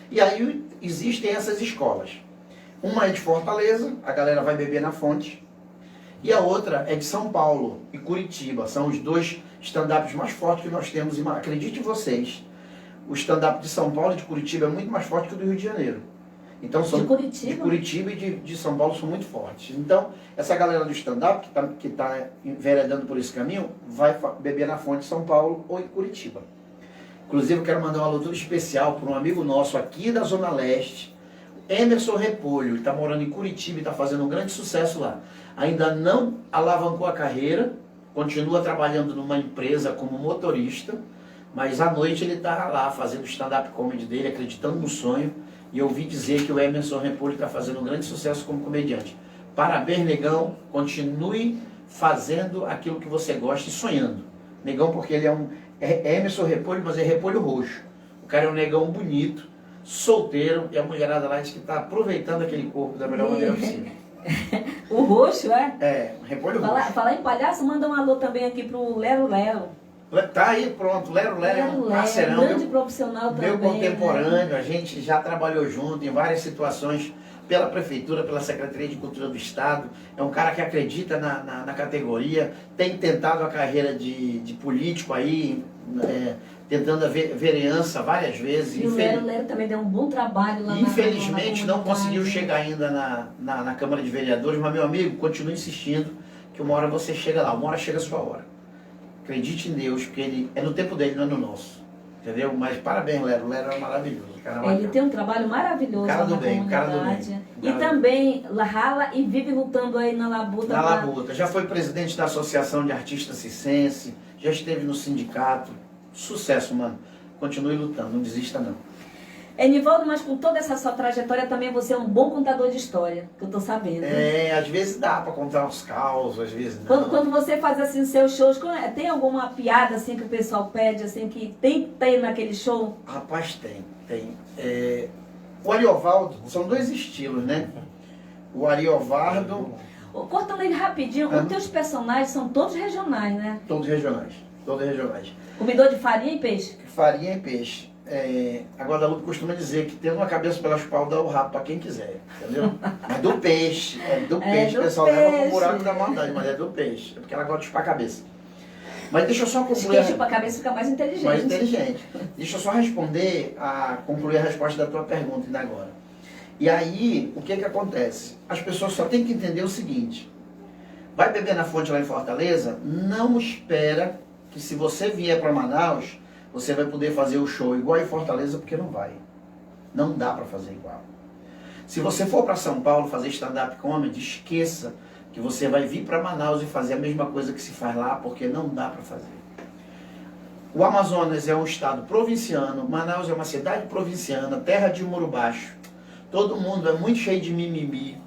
E aí existem essas escolas. Uma é de Fortaleza, a galera vai beber na fonte, e a outra é de São Paulo e Curitiba. São os dois stand-ups mais fortes que nós temos. Acredite vocês, o stand-up de São Paulo e de Curitiba é muito mais forte que o do Rio de Janeiro. Então, de Curitiba e de São Paulo são muito fortes. Então, essa galera do stand-up que tá enveredando por esse caminho, vai beber na fonte de São Paulo ou em Curitiba. Inclusive, eu quero mandar um alô todo especial para um amigo nosso aqui da Zona Leste, Emerson Repolho. Ele está morando em Curitiba e está fazendo um grande sucesso lá. Ainda não alavancou a carreira, continua trabalhando numa empresa como motorista, mas à noite ele está lá fazendo o stand-up comedy dele, acreditando no sonho. E eu ouvi dizer que o Emerson Repolho está fazendo um grande sucesso como comediante. Parabéns, negão. Continue fazendo aquilo que você gosta e sonhando. Negão, porque ele é Emerson Repolho, mas é repolho roxo. O cara é um negão bonito, solteiro, e a mulherada lá diz que está aproveitando aquele corpo da melhor maneira possível. O roxo, é? É, repolho roxo. Falar em palhaço, manda um alô também aqui pro Lero Lero. Tá aí, pronto. Lero é um parceirão. Grande profissional também. Meu contemporâneo, né? A gente já trabalhou junto em várias situações pela Prefeitura, pela Secretaria de Cultura do Estado. É um cara que acredita na categoria, tem tentado a carreira de político aí, tentando a vereança várias vezes. E o Lero também deu um bom trabalho lá. Infelizmente não conseguiu chegar ainda na Câmara de Vereadores, mas meu amigo, continue insistindo que uma hora você chega lá, uma hora chega a sua hora. Acredite em Deus, porque ele é no tempo dele, não é no nosso. Entendeu? Mas parabéns, Lero. Lero é maravilhoso. Ele tem um trabalho maravilhoso na comunidade. O cara do bem. E também rala e vive lutando aí na labuta. Na labuta. Já foi presidente da Associação de Artistas Cicense, já esteve no sindicato. Sucesso, mano. continue lutando, não desista não. Nivaldo, mas com toda essa sua trajetória também você é um bom contador de história, que eu tô sabendo. Né? Às vezes dá para contar uns causos, às vezes não. Quando você faz assim seus shows, tem alguma piada assim que o pessoal pede, assim, que tem que ter naquele show? Rapaz, tem. O Ariovaldo, são dois estilos, né? O Ariovaldo... Cortando ele rapidinho, os teus personagens são todos regionais, né? Todos regionais. Comedor de farinha e peixe? Farinha e peixe. A Guadalupe costuma dizer que tem uma cabeça pelas pau, dá o rabo para quem quiser, entendeu? Mas do peixe, o pessoal leva pro buraco da maldade, mas é do peixe, é porque ela gosta de chupar a cabeça. Mas deixa eu só concluir. Quem chupa a cabeça fica mais inteligente. Mais inteligente. Deixa eu só concluir a resposta da tua pergunta ainda agora. E aí, o que acontece? As pessoas só têm que entender o seguinte: vai beber na fonte lá em Fortaleza, não espera que se você vier para Manaus, você vai poder fazer o show igual em Fortaleza, porque não vai. Não dá para fazer igual. Se você for para São Paulo fazer stand-up comedy, esqueça que você vai vir para Manaus e fazer a mesma coisa que se faz lá, porque não dá para fazer. O Amazonas é um estado provinciano, Manaus é uma cidade provinciana, terra de muro baixo. Todo mundo é muito cheio de mimimi,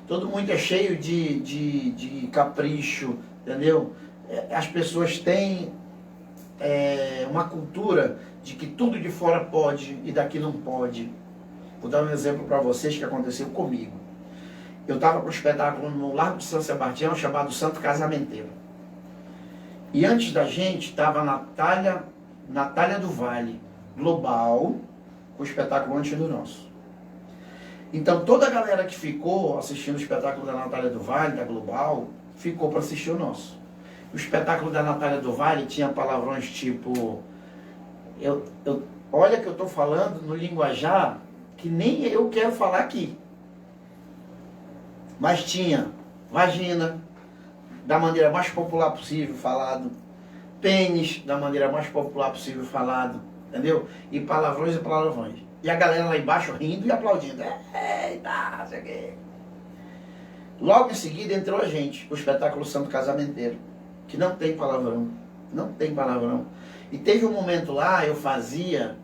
todo mundo é cheio de capricho, entendeu? As pessoas têm uma cultura de que tudo de fora pode e daqui não pode. Vou dar um exemplo para vocês que aconteceu comigo. Eu estava com um espetáculo no Largo de São Sebastião chamado Santo Casamenteiro. E antes da gente estava Natália do Vale, Global, com o espetáculo antes do nosso. Então toda a galera que ficou assistindo o espetáculo da Natália do Vale, da Global, ficou para assistir o nosso. O espetáculo da Natália do Vale tinha palavrões tipo... olha que eu estou falando no linguajar que nem eu quero falar aqui. Mas tinha vagina, da maneira mais popular possível falado. Pênis, da maneira mais popular possível falado. Entendeu? E palavrões e palavrões. E a galera lá embaixo rindo e aplaudindo. Eita, sei o quê. Logo em seguida entrou a gente, o espetáculo Santo Casamenteiro, que não tem palavrão. Não tem palavrão. E teve um momento lá, eu fazia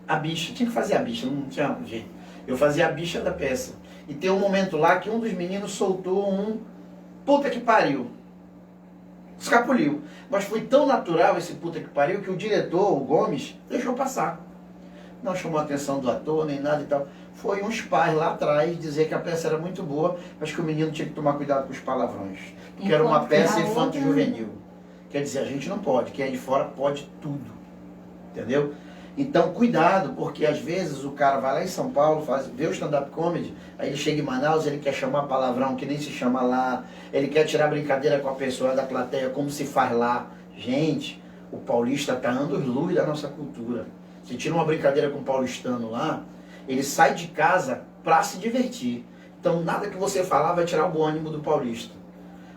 a bicha. Tinha que fazer a bicha, não tinha jeito. Eu fazia a bicha da peça. E tem um momento lá que um dos meninos soltou um puta que pariu. Escapuliu. Mas foi tão natural esse puta que pariu que o diretor, o Gomes, deixou passar. Não chamou a atenção do ator, nem nada e tal. Foi uns pais lá atrás dizer que a peça era muito boa, mas que o menino tinha que tomar cuidado com os palavrões. Porque era uma peça infanto-juvenil. Quer dizer, a gente não pode. Quem é de fora pode tudo. Entendeu? Então, cuidado, porque às vezes o cara vai lá em São Paulo, vê o stand-up comedy, aí ele chega em Manaus, ele quer chamar palavrão que nem se chama lá, ele quer tirar brincadeira com a pessoa da plateia, como se faz lá. Gente, o paulista está anos-luz da nossa cultura. Se tira uma brincadeira com o paulistano lá, ele sai de casa para se divertir. Então, nada que você falar vai tirar o ânimo do paulista.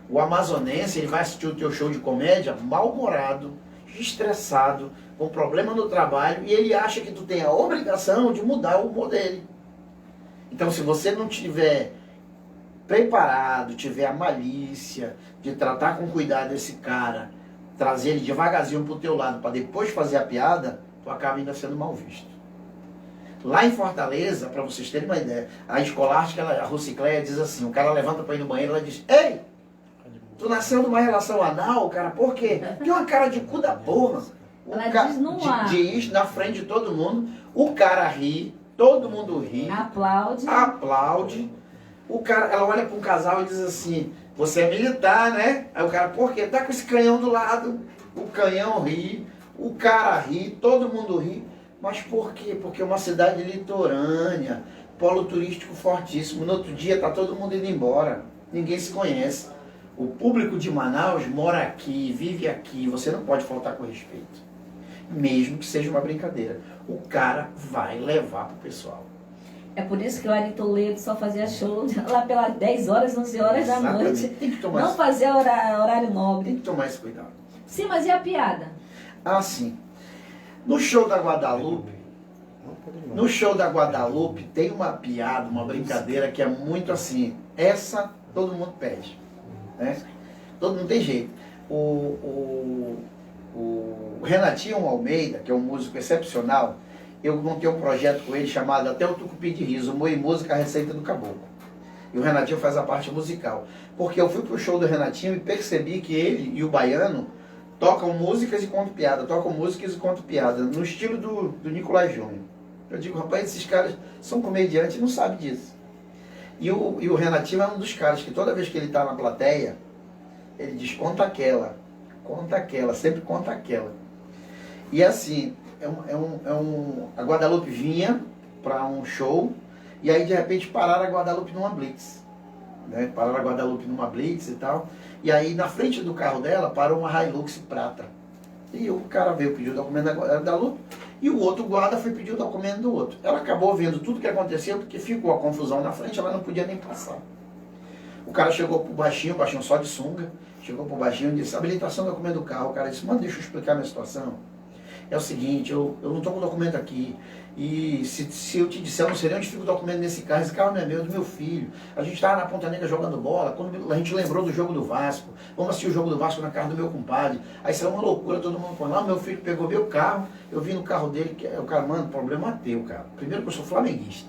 O amazonense, ele vai assistir o teu show de comédia mal-humorado, estressado, com problema no trabalho, e ele acha que tu tem a obrigação de mudar o humor dele. Então, se você não tiver preparado, tiver a malícia de tratar com cuidado esse cara, trazer ele devagarzinho pro teu lado, para depois fazer a piada, tu acaba ainda sendo mal visto. Lá em Fortaleza, para vocês terem uma ideia, a escolástica, a Rucicléia diz assim, o cara levanta para ir no banheiro, ela diz, ei, tu nasceu numa relação anal, cara, por quê? Tem uma cara de cu da porra. Ela diz no ar. Diz na frente de todo mundo, o cara ri, todo mundo ri. Aplaude. Aplaude. O cara, ela olha para um casal e diz assim, você é militar, né? Aí o cara, por quê? Tá com esse canhão do lado. O canhão ri, o cara ri, todo mundo ri. Mas por quê? Porque é uma cidade litorânea, polo turístico fortíssimo. No outro dia tá todo mundo indo embora. Ninguém se conhece. O público de Manaus mora aqui, vive aqui. Você não pode faltar com respeito. Mesmo que seja uma brincadeira. O cara vai levar pro pessoal. É por isso que o Ari Toledo só fazia show lá pelas 10 horas, 11 horas da noite. Tem que tomar não fazia horário nobre. Tem que tomar esse cuidado. Sim, mas e a piada? Ah, sim. No show da Guadalupe, tem uma piada, uma brincadeira que é muito assim. Essa todo mundo pede. Né? Todo mundo tem jeito. O o Renatinho Almeida, que é um músico excepcional, eu montei um projeto com ele chamado Até o Tucupi de Riso, Humor e Música, a Receita do Caboclo. E o Renatinho faz a parte musical. Porque eu fui pro show do Renatinho e percebi que ele e o Baiano tocam músicas e contam piada, no estilo do Nicolás Júnior. Eu digo, rapaz, esses caras são comediantes e não sabem disso. E o Renatinho é um dos caras que toda vez que ele está na plateia, ele diz, conta aquela, sempre conta aquela. E assim, a Guadalupe vinha para um show, e aí de repente pararam a Guadalupe numa blitz. Né? Pararam a Guadalupe numa blitz e tal, e aí na frente do carro dela parou uma Hilux prata. E o cara veio pedir o documento da Guadalupe, e o outro guarda foi pedir o documento do outro. Ela acabou vendo tudo que aconteceu, porque ficou a confusão na frente, ela não podia nem passar. O cara chegou pro baixinho, o baixinho só de sunga, chegou pro baixinho e disse, habilitação do documento do carro. O cara disse, mano, deixa eu explicar a minha situação. É o seguinte, eu não estou com o documento aqui, e se eu te disser, eu não sei nem onde fica o documento nesse carro, esse carro não é meu, é do meu filho. A gente estava na Ponta Negra jogando bola, quando a gente lembrou do jogo do Vasco, vamos assistir o jogo do Vasco na casa do meu compadre, aí saiu uma loucura, todo mundo falando, meu filho pegou meu carro, eu vi no carro dele, o cara, mano, problema teu, cara. Primeiro que eu sou flamenguista,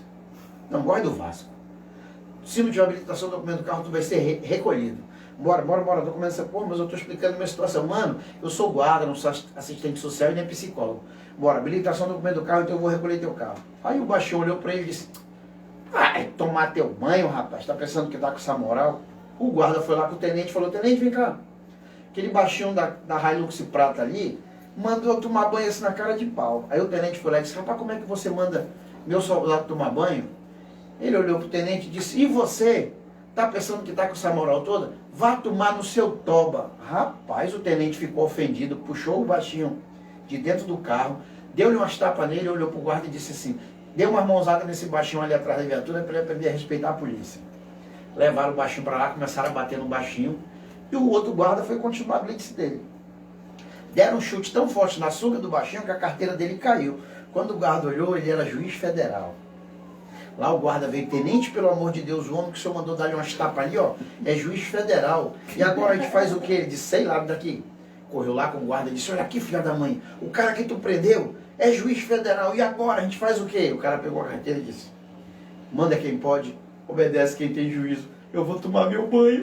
não gosto do Vasco. Se não tiver habilitação do documento do carro, tu vai ser recolhido. Bora, documento essa porra, mas eu estou explicando a minha situação. Mano, eu sou guarda, não sou assistente social e nem psicólogo. Bora, habilitação do documento do carro, então eu vou recolher teu carro. Aí o baixinho olhou para ele e disse, vai tomar teu banho, rapaz, tá pensando que tá com essa moral? O guarda foi lá com o tenente e falou, tenente, vem cá. Aquele baixinho da Hilux prata ali, mandou eu tomar banho assim na cara de pau. Aí o tenente foi lá e disse, rapaz, como é que você manda meu soldado tomar banho? Ele olhou pro tenente e disse, e você? Tá pensando que tá com essa moral toda? Vá tomar no seu toba. Rapaz, o tenente ficou ofendido, puxou o baixinho de dentro do carro, deu-lhe umas tapas nele, olhou pro guarda e disse assim, deu uma mãozada nesse baixinho ali atrás da viatura para ele aprender a respeitar a polícia. Levaram o baixinho para lá, começaram a bater no baixinho, e o outro guarda foi continuar a blitz dele. Deram um chute tão forte na sunga do baixinho que a carteira dele caiu. Quando o guarda olhou, ele era juiz federal. Lá o guarda veio, tenente, pelo amor de Deus, o homem que o senhor mandou dar-lhe umas tapas ali, ó, é juiz federal. E agora a gente faz o quê? Ele disse, sei lá, daqui. Correu lá com o guarda e disse, olha aqui, filha da mãe, o cara que tu prendeu é juiz federal. E agora a gente faz o quê? O cara pegou a carteira e disse, manda quem pode, obedece quem tem juízo. Eu vou tomar meu banho.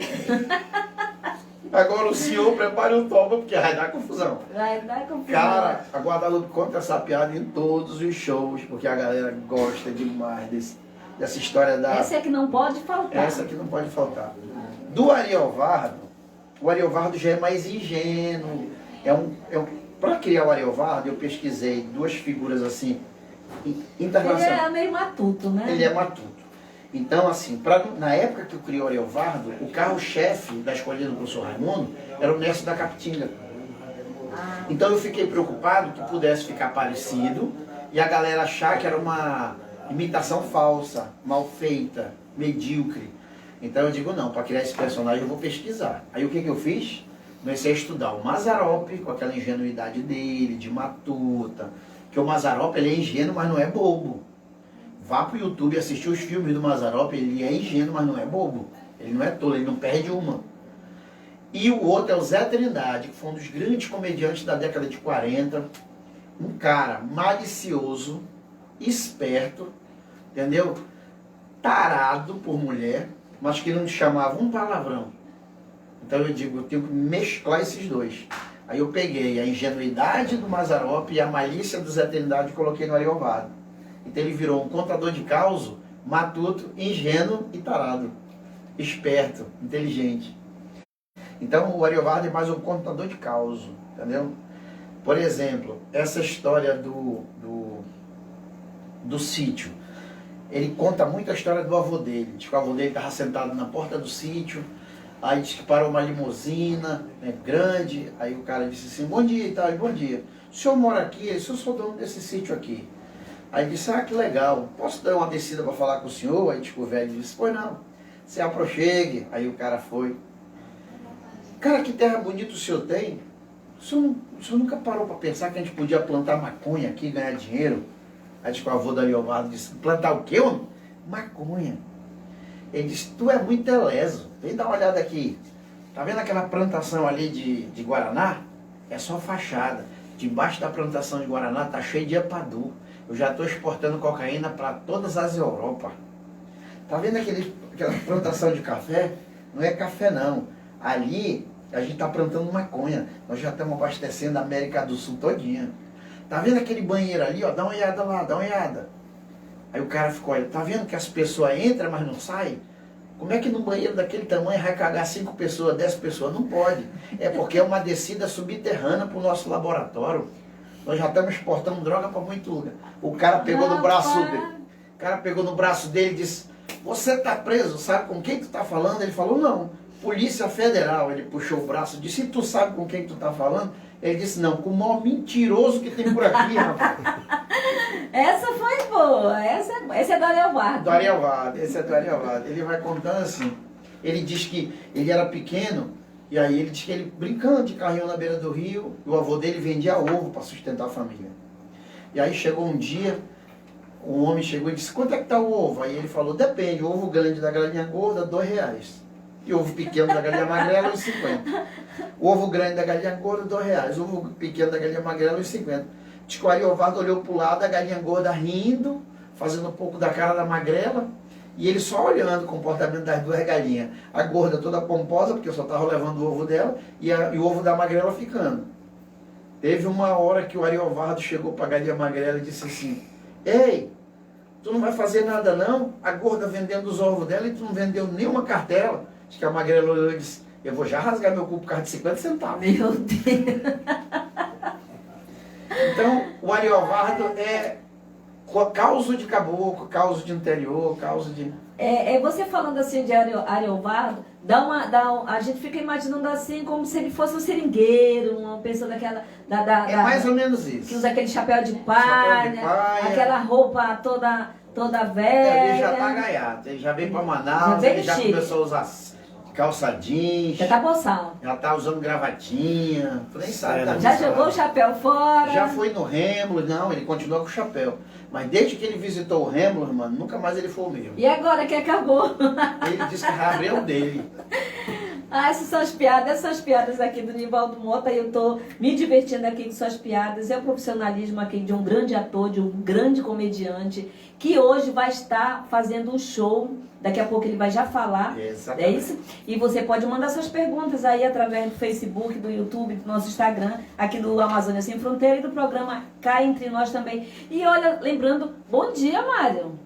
Agora o senhor prepare o toba, porque vai dar confusão. Vai dar confusão. Cara, a Guadalupe conta essa piada em todos os shows, porque a galera gosta demais dessa história da... Essa é que não pode faltar. Essa que não pode faltar. Do Ariovaldo, o Ariovaldo já é mais ingênuo. Para criar o Ariovaldo, eu pesquisei duas figuras assim, internacionais. Ele é meio matuto, né? Ele é matuto. Então, assim, na época que eu criei o Ariovaldo, o carro-chefe da escolinha do professor Raimundo era o Nécio da Capitinga. Então eu fiquei preocupado que pudesse ficar parecido e a galera achar que era uma imitação falsa, mal feita, medíocre. Então eu digo, não, para criar esse personagem eu vou pesquisar. Aí o que eu fiz? Comecei a estudar o Mazzaropi, com aquela ingenuidade dele, de matuta. Que o Mazzaropi, ele é ingênuo, mas não é bobo. Vá pro YouTube assistir os filmes do Mazzaropi, ele é ingênuo, mas não é bobo. Ele não é tolo, ele não perde uma. E o outro é o Zé Trindade, que foi um dos grandes comediantes da década de 40. Um cara malicioso, esperto, entendeu? Tarado por mulher, mas que não chamava um palavrão. Então eu digo, eu tenho que mesclar esses dois. Aí eu peguei a ingenuidade do Mazzaropi e a malícia do Zé Trindade e coloquei no Ariovaldo. Então ele virou um contador de causo, matuto, ingênuo e tarado. Esperto, inteligente. Então o Ariovaldo é mais um contador de causo, entendeu? Por exemplo, essa história do sítio. Ele conta muito a história do avô dele. Diz que o avô dele estava sentado na porta do sítio, aí diz que parou uma limusina, né, grande, aí o cara disse assim, bom dia e tal, bom dia. O senhor mora aqui? Eu sou dono desse sítio aqui. Aí disse, que legal, posso dar uma descida para falar com o senhor? Aí tipo, o velho disse, pois não, se aproxegue. Aí o cara foi. Cara, que terra bonita o senhor tem? O senhor nunca parou para pensar que a gente podia plantar maconha aqui e ganhar dinheiro? Aí disse, o avô da Ariovaldo disse, plantar o quê, homem? Maconha. Ele disse, tu é muito leso, vem dar uma olhada aqui. Tá vendo aquela plantação ali de Guaraná? é só fachada. Debaixo da plantação de Guaraná tá cheio de Epadu. Eu já estou exportando cocaína para todas as Europa. Tá vendo aquela plantação de café? Não é café não. Ali a gente está plantando maconha. Nós já estamos abastecendo a América do Sul todinha. Tá vendo aquele banheiro ali, ó? Dá uma olhada lá, dá uma olhada. Aí o cara ficou, olha, tá vendo que as pessoas entram, mas não saem? Como é que num banheiro daquele tamanho vai cagar 5 pessoas, 10 pessoas? Não pode. É porque é uma descida subterrânea para o nosso laboratório. Nós já estamos exportando droga para muito lugar. O cara pegou no braço dele. O cara pegou no braço dele e disse, você tá preso, sabe com quem tu tá falando? Ele falou, não, Polícia Federal. Ele puxou o braço e disse, e tu sabe com quem tu tá falando? Ele disse, não, com o maior mentiroso que tem por aqui, rapaz. Essa foi boa, esse é do Ariovaldo. Do Ariovaldo, esse é do Ariovaldo. Ele vai contando assim, ele diz que ele era pequeno, e aí ele diz que ele brincando de carrinho na beira do rio, e o avô dele vendia ovo para sustentar a família. E aí chegou um dia, um homem chegou e disse, quanto é que tá o ovo? Aí ele falou, depende, o ovo grande da galinha gorda, R$2. E o ovo pequeno da galinha magrela, R$1,50. O ovo grande da galinha gorda, R$2. O ovo pequeno da galinha magrela, R$1,50. Diz que o Ariovaldo olhou pro lado, a galinha gorda rindo, fazendo um pouco da cara da magrela, e ele só olhando o comportamento das duas galinhas. A gorda toda pomposa, porque eu só estava levando o ovo dela, e o ovo da magrela ficando. Teve uma hora que o Ariovaldo chegou para a galinha magrela e disse assim, ei, tu não vai fazer nada não? A gorda vendendo os ovos dela e tu não vendeu nenhuma cartela. Acho que a magrela olhou e disse, eu vou já rasgar meu cu por causa de 50 centavos. Meu Deus. Então, o Ariovaldo é causa de caboclo, causa de interior, causa de... Você falando assim de Ariovaldo, a gente fica imaginando assim como se ele fosse um seringueiro, uma pessoa daquela... É mais ou menos isso. Que usa aquele chapéu de palha, aquela roupa toda velha. Ele já tá gaiato, ele já veio para Manaus, ele já começou a usar calça jeans. Já tá boçal. Já tá usando gravatinha, tu nem sabe. Já jogou o chapéu fora. Já foi no Rêmulo, não, ele continua com o chapéu. Mas desde que ele visitou o Rêmulo, mano, nunca mais ele foi o mesmo. E agora que acabou? Ele disse que abriu dele. Essas são as piadas aqui do Nivaldo Mota e eu tô me divertindo aqui com suas piadas. É o profissionalismo aqui de um grande ator, de um grande comediante, que hoje vai estar fazendo um show. Daqui a pouco ele vai já falar. Exatamente. É isso? E você pode mandar suas perguntas aí através do Facebook, do YouTube, do nosso Instagram, aqui do Amazônia Sem Fronteira e do programa Cá Entre Nós também. E olha, lembrando, bom dia, Mário.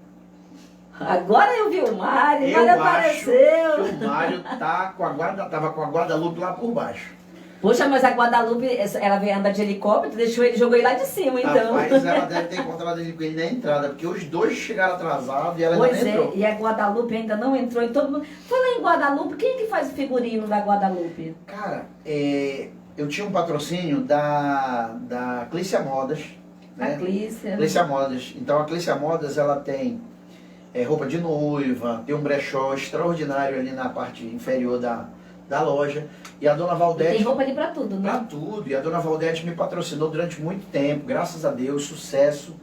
Agora eu vi o Mário, apareceu. Que o Mário tava com a Guadalupe lá por baixo. Poxa, mas a Guadalupe, ela veio andar de helicóptero, jogou ele lá de cima, então. Rapaz, ela deve ter encontrado ele com ele na entrada, porque os dois chegaram atrasados e ela ainda não entrou. E a Guadalupe ainda não entrou e todo mundo... Fala em Guadalupe, quem é que faz o figurino da Guadalupe? Cara, eu tinha um patrocínio da Clícia Modas. Né? A Clícia. Clícia Modas. Então a Clícia Modas, ela tem roupa de noiva, tem um brechó extraordinário ali na parte inferior da loja. E a dona Valdete... Tem roupa ali pra tudo, né? Pra tudo. E a dona Valdete me patrocinou durante muito tempo. Graças a Deus, sucesso.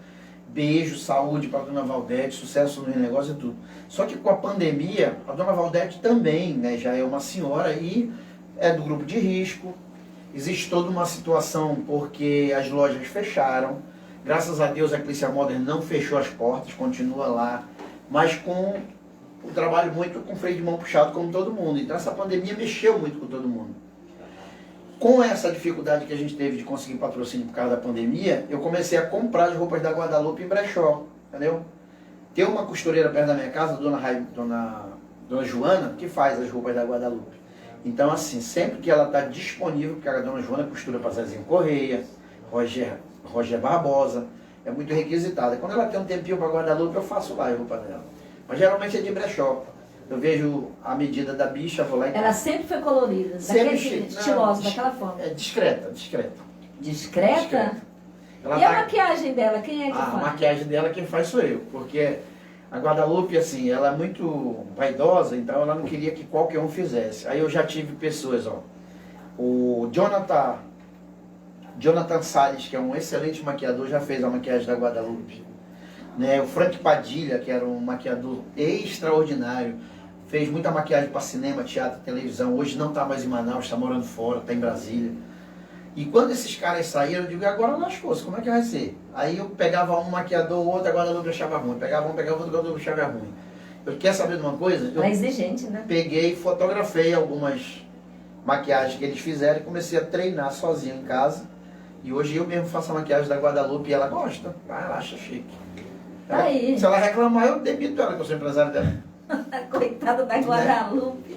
Beijo, saúde pra dona Valdete, sucesso no negócio e tudo. Só que com a pandemia, a dona Valdete também, né, já é uma senhora e é do grupo de risco. Existe toda uma situação porque as lojas fecharam. Graças a Deus a Clícia Modern não fechou as portas, continua lá. Mas com o trabalho muito com freio de mão puxado como todo mundo. Então essa pandemia mexeu muito com todo mundo. Com essa dificuldade que a gente teve de conseguir patrocínio por causa da pandemia, eu comecei a comprar as roupas da Guadalupe em brechó, entendeu? Tem uma costureira perto da minha casa, dona Joana, que faz as roupas da Guadalupe. Então assim, sempre que ela está disponível, porque a dona Joana costura para Zezinho Correia, Roger Barbosa, é muito requisitada. Quando ela tem um tempinho para Guadalupe, eu faço lá a roupa dela. Mas geralmente é de brechó. Eu vejo a medida da bicha, vou lá e... Ela sempre foi colorida, estilosa, daquela forma. É discreta. Discreta? Ela e a maquiagem dela, quem é que faz? A maquiagem dela quem faz sou eu, porque a Guadalupe, assim, ela é muito vaidosa, então ela não queria que qualquer um fizesse. Aí eu já tive pessoas, ó, o Jonathan Salles, que é um excelente maquiador, já fez a maquiagem da Guadalupe. Né? O Frank Padilha, que era um maquiador extraordinário, fez muita maquiagem para cinema, teatro, televisão. Hoje não está mais em Manaus, está morando fora, está em Brasília. E quando esses caras saíram, eu digo, agora lascou-se, como é que vai ser? Aí eu pegava um maquiador, o outro, agora eu achava ruim. Pegava outro, agora eu achava ruim. Eu quer saber de uma coisa? É exigente, né? Peguei e fotografei algumas maquiagens que eles fizeram e comecei a treinar sozinho em casa. E hoje eu mesmo faço a maquiagem da Guadalupe e ela gosta. Ela acha chique. Aí. Se ela reclamar, eu demito ela, que eu sou empresário dela. Coitada da Guadalupe.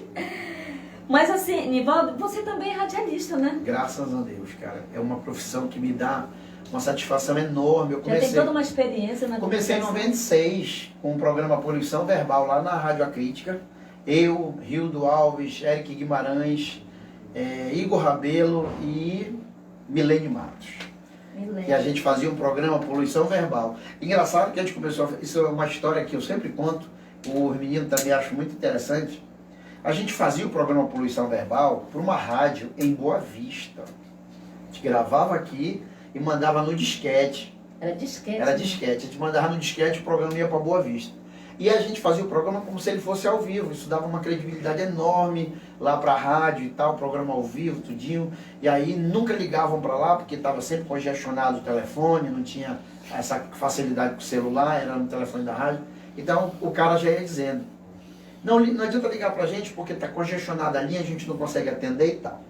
Mas assim, Nivaldo, você também é radialista, né? Graças a Deus, cara. É uma profissão que me dá uma satisfação enorme. Eu Já tem toda uma experiência na comecei em 96 com o programa Poluição Verbal lá na Rádio A Crítica. Eu, Rildo Alves, Eric Guimarães, Igor Rabelo e Milene Matos. Que a gente fazia um programa Poluição Verbal. Engraçado que a gente começou, isso é uma história que eu sempre conto, os meninos também acham muito interessante. A gente fazia o programa Poluição Verbal por uma rádio em Boa Vista. A gente gravava aqui e mandava no disquete. Era disquete? Era disquete. A gente mandava no disquete, o programa ia para Boa Vista. E a gente fazia o programa como se ele fosse ao vivo. Isso dava uma credibilidade enorme lá para a rádio e tal, programa ao vivo, tudinho. E aí nunca ligavam para lá, porque estava sempre congestionado o telefone, não tinha essa facilidade com o celular, era no telefone da rádio. Então o cara já ia dizendo, não adianta ligar pra gente porque está congestionada a linha, a gente não consegue atender e tal.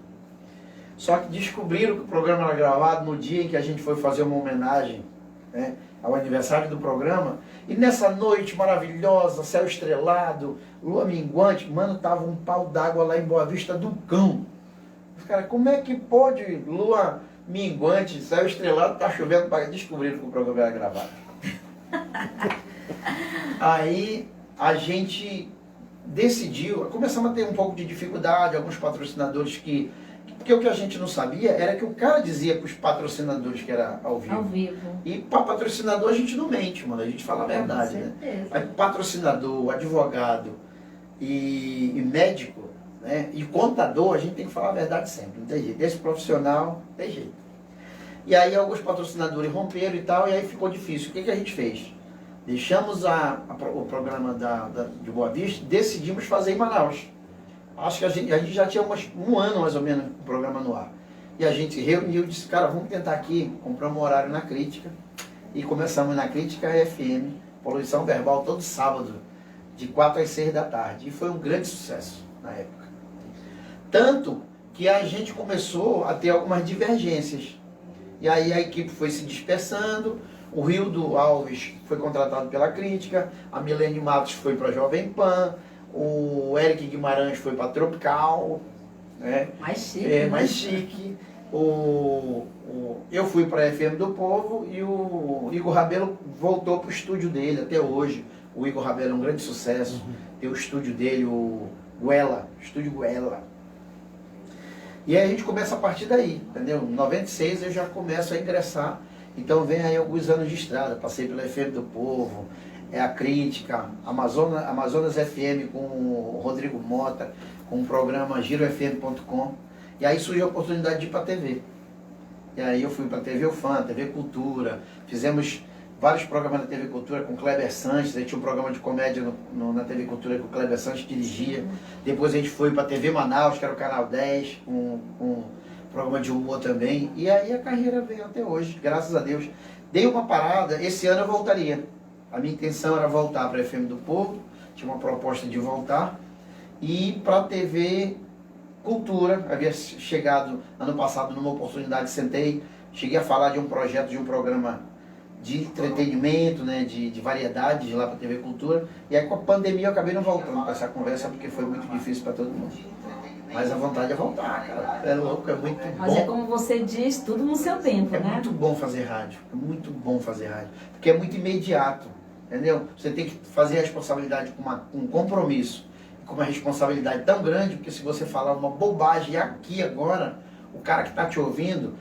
Só que descobriram que o programa era gravado no dia em que a gente foi fazer uma homenagem, né, ao aniversário do programa. E nessa noite maravilhosa, céu estrelado, lua minguante, mano, tava um pau d'água lá em Boa Vista do Cão. Cara, como é que pode lua minguante, céu estrelado, tá chovendo? Descobriram que o programa era gravado. Aí a gente decidiu, começamos a ter um pouco de dificuldade, alguns patrocinadores porque o que a gente não sabia era que o cara dizia para os patrocinadores que era ao vivo. Ao vivo. E para patrocinador a gente não mente, mano, a gente fala a verdade, né? Aí, patrocinador, advogado e médico, né? E contador, a gente tem que falar a verdade sempre, não tem jeito. Esse profissional, não tem jeito. E aí alguns patrocinadores romperam e tal, e aí ficou difícil. O que a gente fez? Deixamos o programa de Boa Vista, decidimos fazer em Manaus. Acho que a gente já tinha um ano mais ou menos o programa no ar. E a gente reuniu e disse, cara, vamos tentar aqui, compramos um horário na Crítica. E começamos na Crítica FM, Poluição Verbal, todo sábado, de 4 às 6 da tarde. E foi um grande sucesso na época. Tanto que a gente começou a ter algumas divergências. E aí a equipe foi se dispersando. O Rildo Alves foi contratado pela Crítica, a Milene Matos foi para a Jovem Pan, o Eric Guimarães foi para Tropical, né? Mais chique. Mais chique. Eu fui para a FM do Povo e o Igor Rabelo voltou para o estúdio dele até hoje. O Igor Rabelo é um grande sucesso. Tem o estúdio dele, o Estúdio Guela. E aí a gente começa a partir daí, entendeu? Em 96 eu já começo a ingressar. Então vem aí alguns anos de estrada, passei pela FM do Povo, a Crítica, Amazonas FM com o Rodrigo Mota, com o programa girofm.com. E aí surgiu a oportunidade de ir para a TV. E aí eu fui para a TV UFAM, TV Cultura, fizemos vários programas na TV Cultura com o Kleber Sanches, aí tinha um programa de comédia na TV Cultura que o Kleber Sanches dirigia. Depois a gente foi para a TV Manaus, que era o Canal 10, com programa de humor também, e aí a carreira veio até hoje, graças a Deus. Dei uma parada, esse ano eu voltaria. A minha intenção era voltar para a FM do Povo, tinha uma proposta de voltar, e para a TV Cultura, havia chegado ano passado numa oportunidade, cheguei a falar de um projeto, de um programa de entretenimento, né, de variedades lá para a TV Cultura, e aí com a pandemia eu acabei não voltando para essa conversa, porque foi muito difícil para todo mundo. Mas a vontade é voltar, cara. É louco, é muito bom. Mas é como você diz, tudo no seu tempo, né? É muito bom fazer rádio. É muito bom fazer rádio. Porque é muito imediato, entendeu? Você tem que fazer a responsabilidade com um compromisso, com uma responsabilidade tão grande, porque se você falar uma bobagem aqui agora, o cara que está te ouvindo,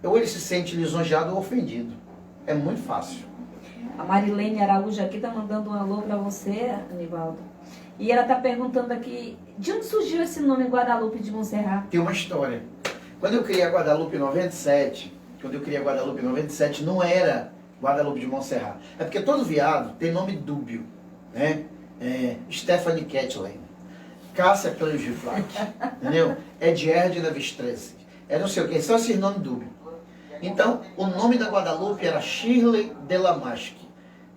ou ele se sente lisonjeado ou ofendido. É muito fácil. A Marilene Araújo aqui está mandando um alô para você, Nivaldo. E ela está perguntando aqui, de onde surgiu esse nome Guadalupe de Monserrat? Tem uma história. Quando eu criei a Guadalupe em 97, não era Guadalupe de Monserrat. É porque todo viado tem nome dúbio, né? Stephanie Kettlein, Cássia Cleugiflac, entendeu? Edgerdina Vistresse, é não sei o que, só esses nomes dúbios. Então, o nome da Guadalupe era Shirley Delamasque.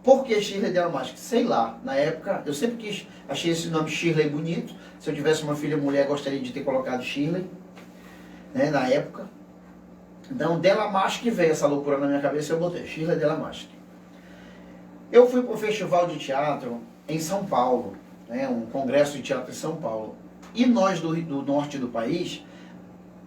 Por que Shirley Delamasque? Sei lá, na época, eu sempre achei esse nome Shirley bonito. Se eu tivesse uma filha mulher, gostaria de ter colocado Shirley, né, na época. Então, Delamasque veio essa loucura na minha cabeça e eu botei Shirley Delamasque. Eu fui para um festival de teatro em São Paulo, né, um congresso de teatro em São Paulo. E nós do norte do país,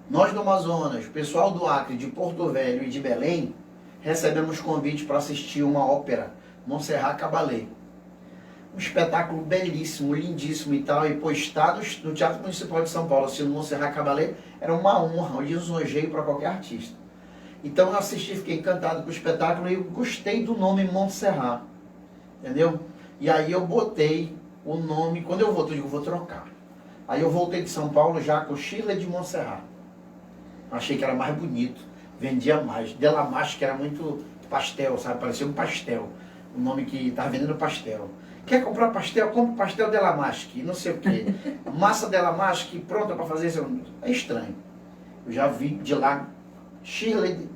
nós do Amazonas, o pessoal do Acre, de Porto Velho e de Belém, recebemos convite para assistir uma ópera, Montserrat Caballé. Um espetáculo belíssimo, lindíssimo e tal, e estar no Teatro Municipal de São Paulo assistindo Montserrat Caballé era uma honra, um lisonjeio para qualquer artista. Então eu assisti, fiquei encantado com o espetáculo e eu gostei do nome Montserrat, entendeu? E aí eu botei o nome, quando eu voltei, eu digo, vou trocar. Aí eu voltei de São Paulo já com Shirley de Montserrat. Achei que era mais bonito, vendia mais. Delamasque, que era muito pastel, sabe? Parecia um pastel. O nome que estava vendendo pastel. Quer comprar pastel? Compre pastel Delamasque, não sei o quê. Massa Delamasque pronta para fazer isso. É estranho. Eu já vi de lá Shirley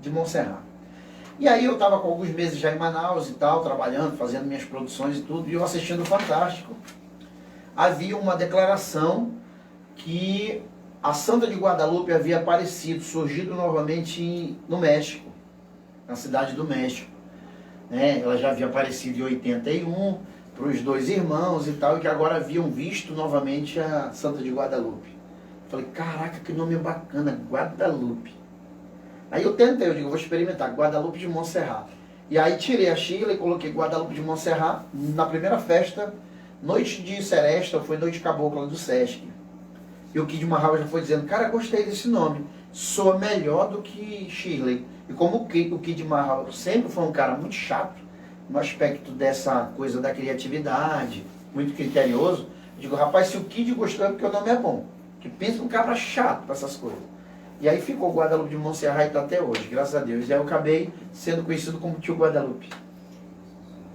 de Montserrat. E aí eu estava com alguns meses já em Manaus e tal, trabalhando, fazendo minhas produções e tudo, e eu assistindo o Fantástico. Havia uma declaração que a Santa de Guadalupe havia aparecido, surgido novamente no México, na cidade do México. Né? Ela já havia aparecido em 81 para os dois irmãos e tal, e que agora haviam visto novamente a Santa de Guadalupe. Falei, caraca, que nome bacana, Guadalupe. Aí eu tentei, eu digo, vou experimentar, Guadalupe de Montserrat. E aí tirei a Sheila e coloquei Guadalupe de Montserrat na primeira festa, Noite de Seresta, foi Noite Cabocla do Sesc. E o Kid Marral já foi dizendo, cara, gostei desse nome, soa melhor do que Shirley. E como o Kid Marral sempre foi um cara muito chato, no aspecto dessa coisa da criatividade, muito criterioso, eu digo, rapaz, se o Kid gostou é porque o nome é bom. Que pensa um cara chato para essas coisas. E aí ficou Guadalupe de Montserrat e está até hoje, graças a Deus. E aí eu acabei sendo conhecido como Tio Guadalupe.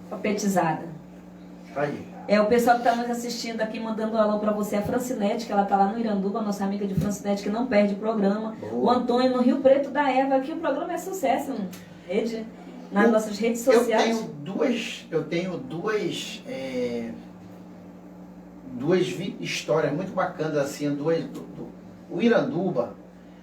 Papetizada. Aí. O pessoal que está nos assistindo aqui, mandando um alô para você, a Francinete, que ela está lá no Iranduba, nossa amiga de Francinete, que não perde o programa. Boa. O Antônio, no Rio Preto da Eva, que o programa é sucesso, nas nossas redes sociais. Eu tenho duas histórias muito bacanas, assim, o Iranduba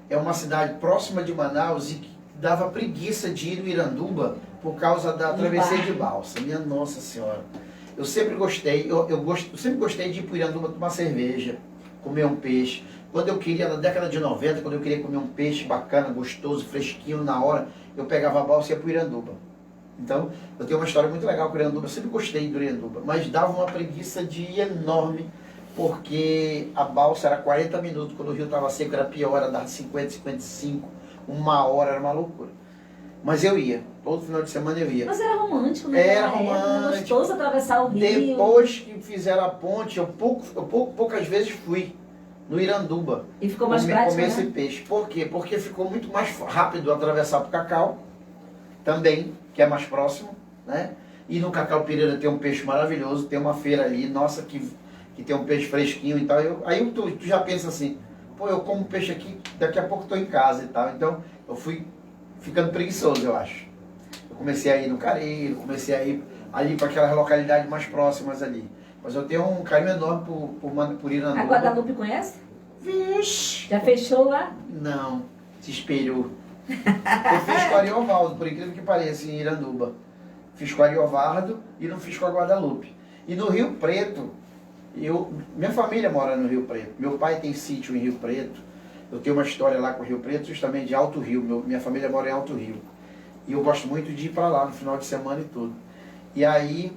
é uma cidade próxima de Manaus e que dava preguiça de ir no Iranduba por causa da travessia de balsa. Minha Nossa Senhora. Eu sempre gostei, eu sempre gostei de ir para o Iranduba tomar cerveja, comer um peixe. Quando eu queria, na década de 90, quando eu queria comer um peixe bacana, gostoso, fresquinho, na hora, eu pegava a balsa e ia para o Iranduba. Então, eu tenho uma história muito legal com o Iranduba, eu sempre gostei do Iranduba, mas dava uma preguiça de ir enorme, porque a balsa era 40 minutos, quando o rio estava seco era pior, era dar 50, 55, uma hora, era uma loucura. Mas eu ia, todo final de semana eu ia. Mas era romântico, né? Era romântico. Gostoso atravessar o rio. Depois que fizeram a ponte, eu poucas vezes fui no Iranduba. E ficou mais prático, comer né? esse peixe. Por quê? Porque ficou muito mais rápido atravessar para o Cacau, também, que é mais próximo, né? E no Cacau Pereira tem um peixe maravilhoso, tem uma feira ali, nossa, que tem um peixe fresquinho e tal. Aí tu já pensa assim, pô, eu como peixe aqui, daqui a pouco estou em casa e tal. Então, eu fui ficando preguiçoso, eu acho. Eu comecei a ir no Careiro, comecei a ir ali para aquelas localidades mais próximas ali. Mas eu tenho um carinho enorme por Iranduba. A Guadalupe conhece? Vixe! Já fechou lá? Não, se espelhou. Eu fiz com a Ariovaldo, por incrível que pareça, em Iranduba. Fiz com a Ariovaldo e não fiz com a Guadalupe. E no Rio Preto, minha família mora no Rio Preto. Meu pai tem sítio em Rio Preto. Eu tenho uma história lá com o Rio Preto, justamente de Alto Rio. Minha família mora em Alto Rio. E eu gosto muito de ir para lá no final de semana e tudo. E aí,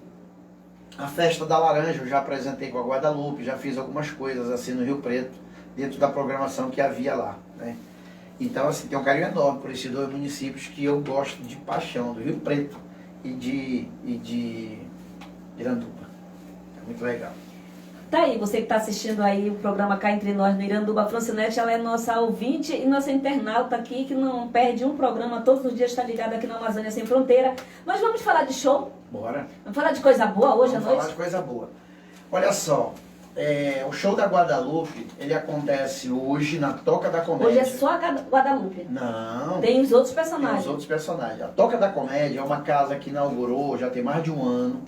a festa da laranja, eu já apresentei com a Guadalupe, já fiz algumas coisas assim no Rio Preto, dentro da programação que havia lá, né? Então, assim, tem um carinho enorme por esses dois municípios que eu gosto de paixão, do Rio Preto e de Iranduba. É muito legal. Tá aí, você que está assistindo aí o programa Cá Entre Nós no Iranduba, a Francinete, ela é nossa ouvinte e nossa internauta aqui, que não perde um programa, todos os dias está ligada aqui na Amazônia Sem Fronteira. Mas vamos falar de show? Bora. Vamos falar de coisa boa hoje à noite? Vamos falar de coisa boa. Olha só, o show da Guadalupe, ele acontece hoje na Toca da Comédia. Hoje é só a Guadalupe? Não. Tem os outros Tem personagens? os outros personagens. A Toca da Comédia é uma casa que inaugurou, já tem mais de um ano.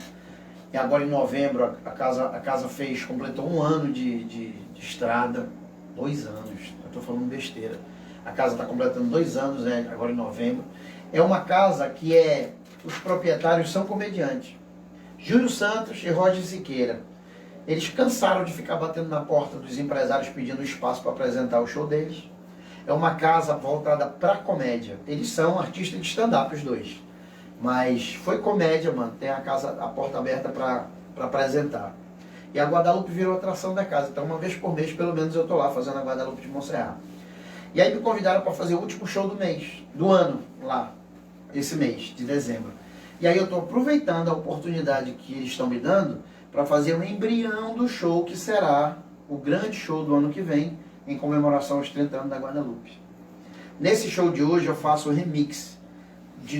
E agora em novembro a casa completou um ano de estrada. 2 anos, eu estou falando besteira. A casa está completando 2 anos, né, agora em novembro. É uma casa que os proprietários são comediantes. Júlio Santos e Roger Siqueira. Eles cansaram de ficar batendo na porta dos empresários pedindo espaço para apresentar o show deles. É uma casa voltada para comédia. Eles são artistas de stand-up, os dois. Mas foi comédia, mano. Tem a porta aberta para apresentar. E a Guadalupe virou atração da casa. Então, uma vez por mês, pelo menos, eu tô lá fazendo a Guadalupe de Monserrat. E aí me convidaram para fazer o último show do ano, lá, esse mês de dezembro. E aí eu estou aproveitando a oportunidade que eles estão me dando para fazer um embrião do show que será o grande show do ano que vem, em comemoração aos 30 anos da Guadalupe. Nesse show de hoje eu faço o remix.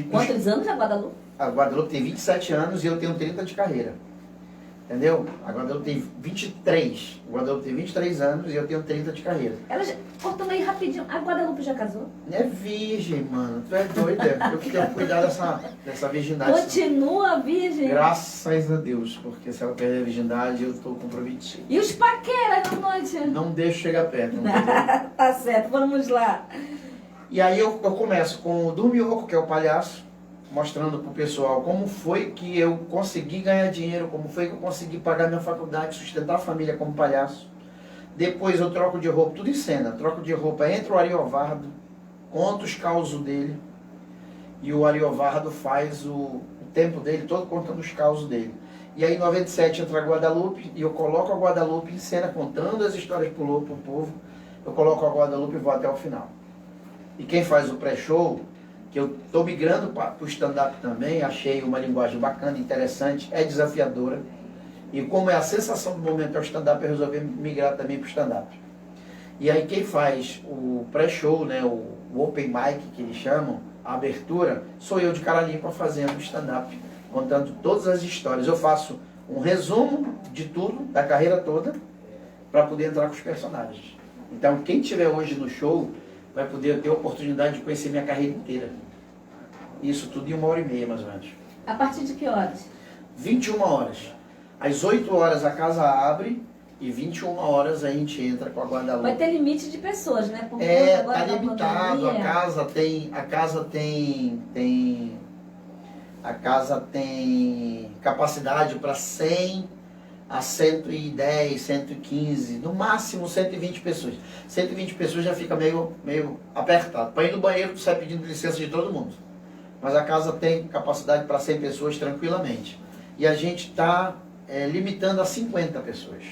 Quantos anos a Guadalupe? A Guadalupe tem 27 anos e eu tenho 30 de carreira. Entendeu? A Guadalupe tem 23. A Guadalupe tem 23 anos e eu tenho 30 de carreira. Cortando aí rapidinho, a Guadalupe já casou? É virgem, mano. Tu é doida. Eu que tenho que cuidar dessa virgindade. Continua virgem? Graças a Deus, porque se ela perder a virgindade, eu estou comprometido. E os paqueras na noite? Não deixo chegar perto. Tá certo, vamos lá. E aí eu começo com o Dormioco, que é o palhaço, mostrando pro pessoal como foi que eu consegui ganhar dinheiro, como foi que eu consegui pagar minha faculdade, sustentar a família como palhaço. Depois eu troco de roupa, tudo em cena, troco de roupa, entra o Ariovardo, conta os causos dele, e o Ariovardo faz o tempo dele todo contando os causos dele. E aí em 97 entra a Guadalupe, e eu coloco a Guadalupe em cena, contando as histórias pro povo, eu coloco a Guadalupe e vou até o final. E quem faz o pré-show, que eu estou migrando para o stand-up também, achei uma linguagem bacana, interessante, é desafiadora. E como é a sensação do momento é o stand-up, eu resolvi migrar também para o stand-up. E aí quem faz o pré-show, né, o open mic que eles chamam, a abertura, sou eu de cara limpa fazendo stand-up, contando todas as histórias. Eu faço um resumo de tudo, da carreira toda, para poder entrar com os personagens. Então quem estiver hoje no show vai poder ter a oportunidade de conhecer minha carreira inteira. Isso tudo em 1h30, mais ou menos. A partir de que horas? 21 horas. Às 8 horas a casa abre e 21 horas a gente entra com a Guadalupe. Vai ter limite de pessoas, né? Por tá limitado. A casa tem capacidade para 100 a 110, 115, no máximo 120 pessoas. 120 pessoas já fica meio apertado. Para ir no banheiro, você sai pedindo licença de todo mundo. Mas a casa tem capacidade para 100 pessoas tranquilamente. E a gente está limitando a 50 pessoas.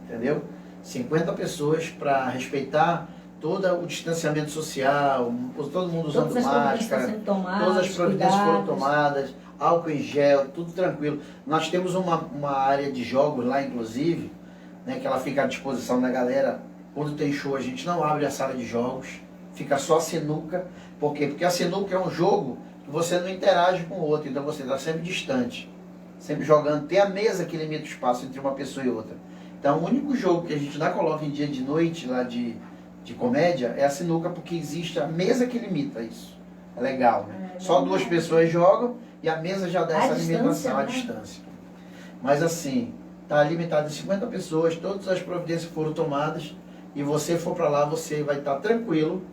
Entendeu? 50 pessoas para respeitar todo o distanciamento social, todo mundo usando máscara, todas as providências foram tomadas, álcool em gel, tudo tranquilo. Nós temos uma área de jogos lá, inclusive, né, que ela fica à disposição da galera. Quando tem show, a gente não abre a sala de jogos, fica só a sinuca. Por quê? Porque a sinuca é um jogo que você não interage com o outro, então você está sempre distante, sempre jogando. Tem a mesa que limita o espaço entre uma pessoa e outra. Então, o único jogo que a gente não coloca em dia de noite, lá de comédia, é a sinuca, porque existe a mesa que limita isso. É legal, né? Só 2 pessoas jogam e a mesa já dá essa limitação à distância. Mas assim, está limitado a 50 pessoas, todas as providências foram tomadas, e você for para lá, você vai estar tranquilo,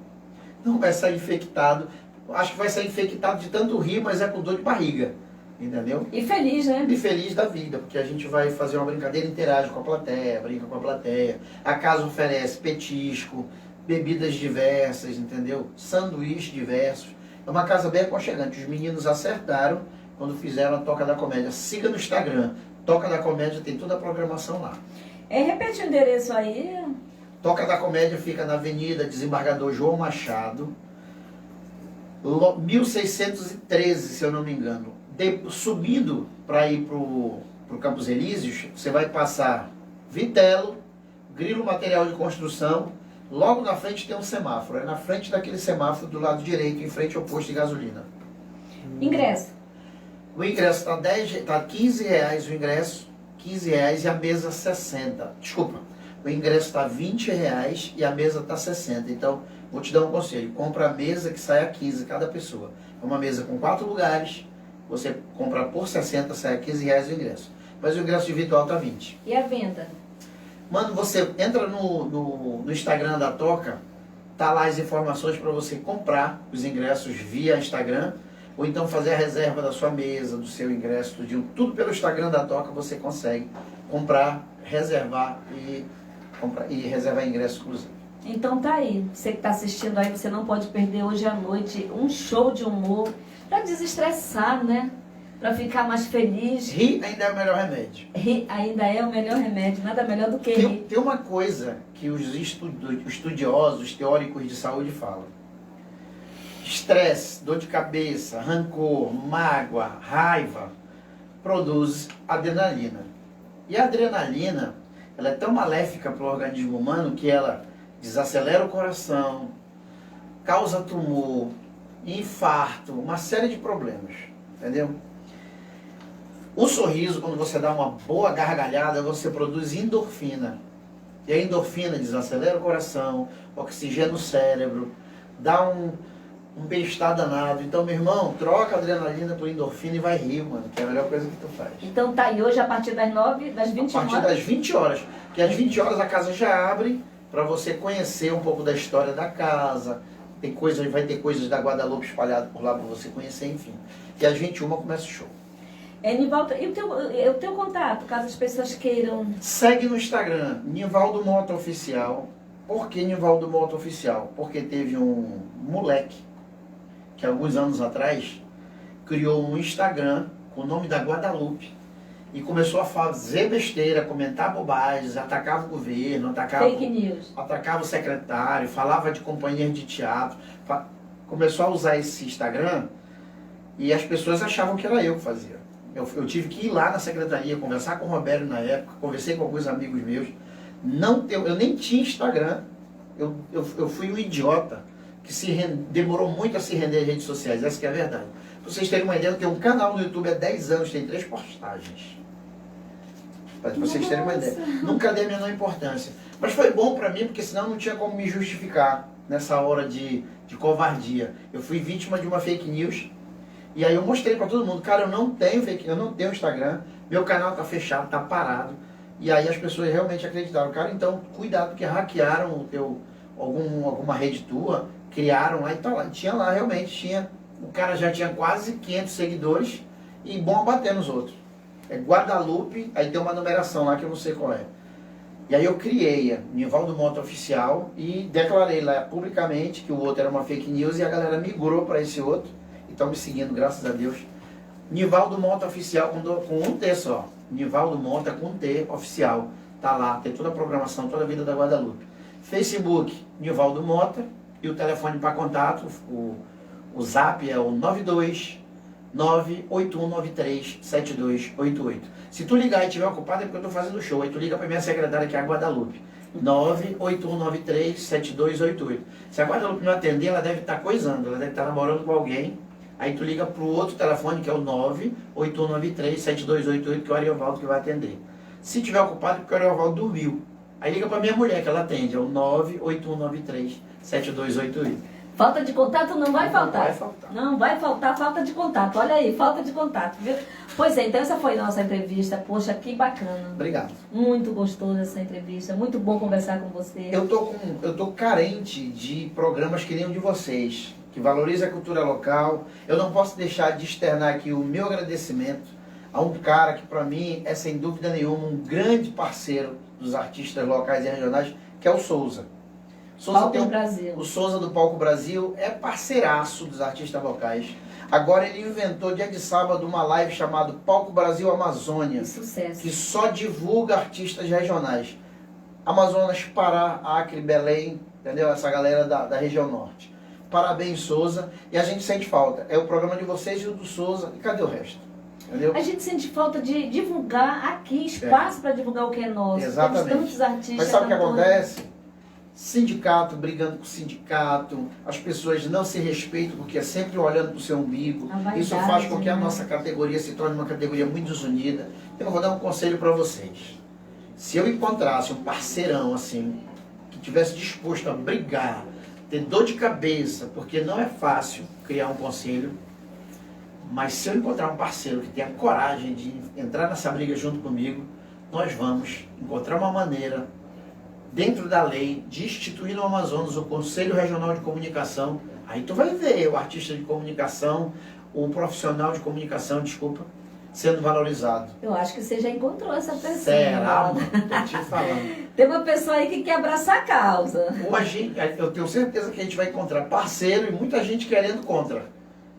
não vai sair infectado. Acho que vai sair infectado de tanto rir, mas é com dor de barriga. Entendeu? E feliz, né? E feliz da vida, porque a gente vai fazer uma brincadeira, interage com a plateia, brinca com a plateia. A casa oferece petisco, bebidas diversas, entendeu? Sanduíches diversos. É uma casa bem aconchegante. Os meninos acertaram quando fizeram a Toca da Comédia. Siga no Instagram. Toca da Comédia, tem toda a programação lá. Repete o endereço aí. Toca da Comédia fica na Avenida Desembargador João Machado, 1613, se eu não me engano. Subindo para ir para o Campos Elíseos, você vai passar Vitelo, Grilo Material de Construção, logo na frente tem um semáforo. É na frente daquele semáforo do lado direito, em frente ao posto de gasolina. Ingresso? O ingresso está R$15 o ingresso, R$15 e a mesa 60. Desculpa, o ingresso está R$20 e a mesa está 60. Então, vou te dar um conselho. Compra a mesa que sai a 15 cada pessoa. É uma mesa com 4 lugares. Você compra por 60, sai a R$15 o ingresso. Mas o ingresso individual está 20. E a venda? Mano, você entra no Instagram da Toca, tá lá as informações para você comprar os ingressos via Instagram, ou então fazer a reserva da sua mesa, do seu ingresso, tudo pelo Instagram da Toca você consegue comprar, reservar e reservar ingresso exclusivo. Então tá aí, você que está assistindo aí, você não pode perder hoje à noite um show de humor para desestressar, né? Para ficar mais feliz. Rir ainda é o melhor remédio. Rir ainda é o melhor remédio, nada melhor do que rir. Tem uma coisa que os estudiosos, teóricos de saúde falam. Estresse, dor de cabeça, rancor, mágoa, raiva, produz adrenalina. E a adrenalina, ela é tão maléfica para o organismo humano que ela desacelera o coração, causa tumor, infarto, uma série de problemas, entendeu? O sorriso, quando você dá uma boa gargalhada, você produz endorfina. E a endorfina desacelera o coração, oxigena o cérebro, dá um bem-estar danado. Então, meu irmão, troca a adrenalina por endorfina e vai rir, mano, que é a melhor coisa que tu faz. Então tá aí hoje a partir das 9, das 20 horas? A partir das 20 horas. Porque às 20 horas a casa já abre para você conhecer um pouco da história da casa. Vai ter coisas da Guadalupe espalhadas por lá para você conhecer, enfim. E às 21 começa o show. Nivaldo, e o teu contato, caso as pessoas queiram? Segue no Instagram, Nivaldo Mota Oficial. Por que Nivaldo Mota Oficial? Porque teve um moleque que alguns anos atrás criou um Instagram com o nome da Guadalupe e começou a fazer besteira, comentar bobagens, atacava o governo, Fake news. Atacava o secretário, falava de companhias de teatro. Começou a usar esse Instagram e as pessoas achavam que era eu que fazia. Eu tive que ir lá na secretaria, conversar com o Roberto na época, conversei com alguns amigos meus. Eu nem tinha Instagram, eu fui um idiota que demorou muito a se render às redes sociais, essa que é a verdade. Pra vocês terem uma ideia, eu tenho um canal no YouTube há 10 anos, tem 3 postagens. Para vocês terem uma ideia. Nunca dei a menor importância. Mas foi bom para mim, porque senão não tinha como me justificar nessa hora de covardia. Eu fui vítima de uma fake news. E aí eu mostrei para todo mundo, cara, eu não tenho Instagram, meu canal tá fechado, tá parado. E aí as pessoas realmente acreditaram, cara, então cuidado, porque hackearam alguma rede tua, criaram lá e tá lá. Tinha lá, realmente, o cara já tinha quase 500 seguidores e bom a bater nos outros. É Guadalupe, aí tem uma numeração lá que eu não sei qual é. E aí eu criei Nivaldo Mota Oficial e declarei lá publicamente que o outro era uma fake news e a galera migrou para esse outro. Estão me seguindo, graças a Deus. Nivaldo Mota Oficial com um T só. Nivaldo Mota com um T Oficial. Tá lá, tem toda a programação, toda a vida da Guadalupe. Facebook, Nivaldo Mota. E o telefone para contato, o zap é o 92981937288. Se tu ligar e estiver ocupado é porque eu estou fazendo show. Aí tu liga para minha secretária, que é a Guadalupe. 981937288. Se a Guadalupe não atender, ela deve estar coisando, ela deve estar namorando com alguém. Aí tu liga pro outro telefone, que é o 981937288, que é o Ariovaldo que vai atender. Se tiver ocupado, é porque o Ariovaldo dormiu. Aí liga pra minha mulher, que ela atende, é o 981937288. Falta de contato não vai faltar. Vai faltar. Não vai faltar falta de contato. Olha aí, falta de contato, viu? Pois é, então essa foi nossa entrevista. Poxa, que bacana. Obrigado. Muito gostosa essa entrevista. Muito bom conversar com você. Eu tô carente de programas que nem o de vocês, que valoriza a cultura local. Eu não posso deixar de externar aqui o meu agradecimento a um cara que para mim é sem dúvida nenhuma um grande parceiro dos artistas locais e regionais, que é o Souza. Brasil. O Souza do Palco Brasil é parceiraço dos artistas locais. Agora ele inventou dia de sábado uma live chamada Palco Brasil Amazônia. Sucesso. Que só divulga artistas regionais. Amazonas, Pará, Acre, Belém, entendeu? Essa galera da região norte. Parabéns, Souza. E a gente sente falta. É o programa de vocês e o do Souza. E cadê o resto? Entendeu? A gente sente falta de divulgar aqui, espaço para divulgar o que é nosso. Exatamente. Temos tantos artistas. Mas sabe o que acontece? Sindicato brigando com sindicato, as pessoas não se respeitam porque é sempre olhando para o seu umbigo. Isso faz com que a nossa categoria se torne uma categoria muito desunida. Eu vou dar um conselho para vocês. Se eu encontrasse um parceirão assim, que tivesse disposto a brigar, ter dor de cabeça, porque não é fácil criar um conselho, mas se eu encontrar um parceiro que tenha coragem de entrar nessa briga junto comigo, nós vamos encontrar uma maneira, dentro da lei, de instituir no Amazonas o Conselho Regional de Comunicação. Aí tu vai ver o artista de comunicação, o profissional de comunicação, desculpa, sendo valorizado. Eu acho que você já encontrou essa pessoa. Será, mano? Tô te falando. Tem uma pessoa aí que quer abraçar a causa. Hoje, eu tenho certeza que a gente vai encontrar parceiro e muita gente querendo contra.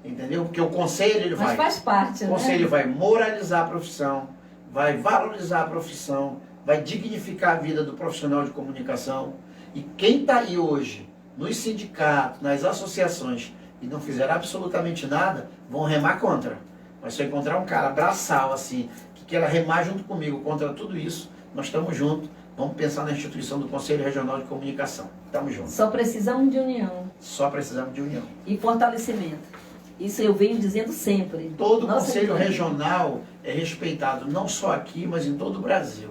Entendeu? Porque o conselho, ele vai... Mas faz parte, né? O conselho vai moralizar a profissão, vai valorizar a profissão, vai dignificar a vida do profissional de comunicação. E quem está aí hoje, nos sindicatos, nas associações, e não fizer absolutamente nada, vão remar contra. Mas se eu encontrar um cara braçal assim, que queira remar junto comigo contra tudo isso, nós estamos juntos. Vamos pensar na instituição do Conselho Regional de Comunicação. Estamos juntos. Só precisamos de união. Só precisamos de união. E fortalecimento. Isso eu venho dizendo sempre. Todo o Conselho Regional é respeitado não só aqui, mas em todo o Brasil.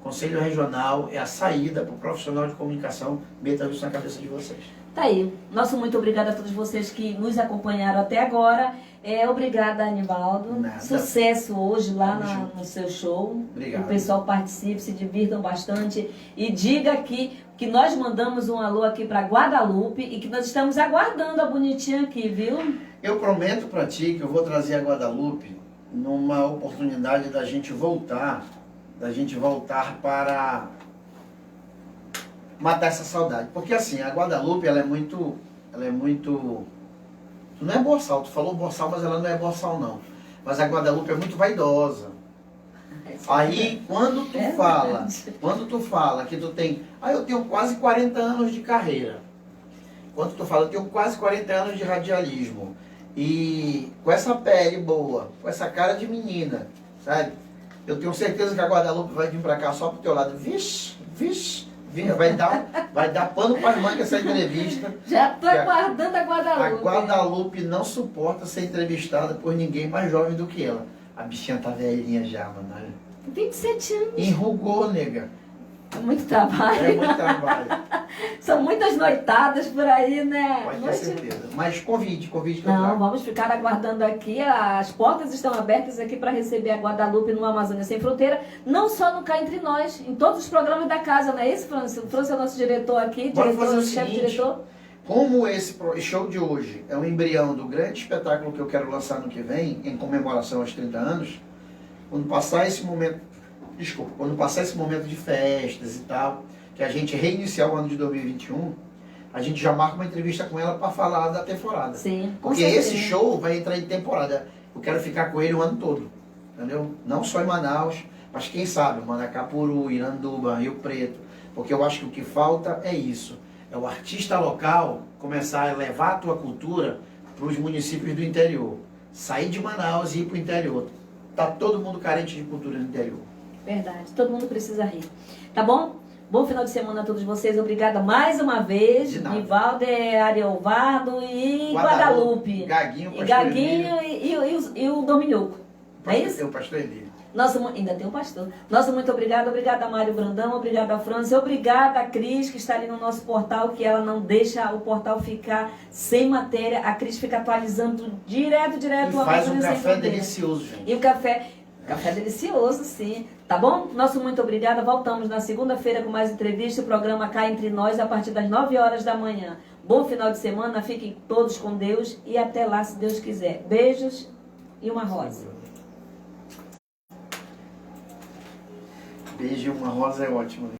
O Conselho Regional é a saída para o profissional de comunicação. Meta isso na cabeça de vocês. Tá aí. Nosso muito obrigado a todos vocês que nos acompanharam até agora. Obrigada, Anivaldo. Nada. Sucesso hoje lá no seu show. Obrigado. O pessoal participe, se divirtam bastante. E diga aqui que nós mandamos um alô aqui para Guadalupe e que nós estamos aguardando a bonitinha aqui, viu? Eu prometo para ti que eu vou trazer a Guadalupe numa oportunidade da gente voltar para matar essa saudade. Porque assim, a Guadalupe, ela é muito, tu não é boçal, tu falou boçal, mas ela não é boçal não. Mas a Guadalupe é muito vaidosa. Aí, quando tu fala que tu tem, eu tenho quase 40 anos de carreira. Quando tu fala, eu tenho quase 40 anos de radialismo. E com essa pele boa, com essa cara de menina, sabe? Eu tenho certeza que a Guadalupe vai vir pra cá só pro teu lado. Vixe, vai dar pano para as mangas essa entrevista. Já tô aguardando a Guadalupe. A Guadalupe não suporta ser entrevistada por ninguém mais jovem do que ela. A bichinha tá velhinha já, mano. 27 anos. Enrugou, nega. É muito trabalho. É muito trabalho. São muitas noitadas por aí, né? Pode ter certeza. Mas convide que eu Não, trago. vamos ficar aguardando aqui. As portas estão abertas aqui para receber a Guadalupe no Amazônia Sem Fronteira. Não só no Cá Entre Nós, em todos os programas da casa, não é isso, França? O França é o nosso diretor aqui, chefe diretor. Como esse show de hoje é um embrião do grande espetáculo que eu quero lançar no que vem, em comemoração aos 30 anos, quando passar esse momento de festas e tal, que a gente reiniciar o ano de 2021, a gente já marca uma entrevista com ela para falar da temporada. Sim, com porque certeza. esse show vai entrar em temporada. Eu quero ficar com ele o ano todo, entendeu? Não só em Manaus, mas quem sabe, Manacapuru, Iranduba, Rio Preto. Porque eu acho que o que falta é isso. É o artista local começar a levar a tua cultura para os municípios do interior. Sair de Manaus e ir para o interior. Tá todo mundo carente de cultura no interior. Verdade, todo mundo precisa rir. Tá bom? Bom final de semana a todos vocês. Obrigada mais uma vez. De nada. Nivaldo, Ariovaldo e Guadalupe. Gaguinho, e Gaguinho e o Dominico. É isso? Tem o pastor Emílio. Ainda tem o pastor. Nossa, muito obrigada. Obrigada a Mário Brandão, obrigada a França, obrigada a Cris, que está ali no nosso portal, que ela não deixa o portal ficar sem matéria. A Cris fica atualizando direto. E faz um café delicioso, gente. E o café delicioso, sim. Tá bom? Nosso muito obrigada. Voltamos na segunda-feira com mais entrevista. O programa Cá Entre Nós, a partir das 9 horas da manhã. Bom final de semana. Fiquem todos com Deus. E até lá, se Deus quiser. Beijos e uma rosa. Beijo e uma rosa é ótimo.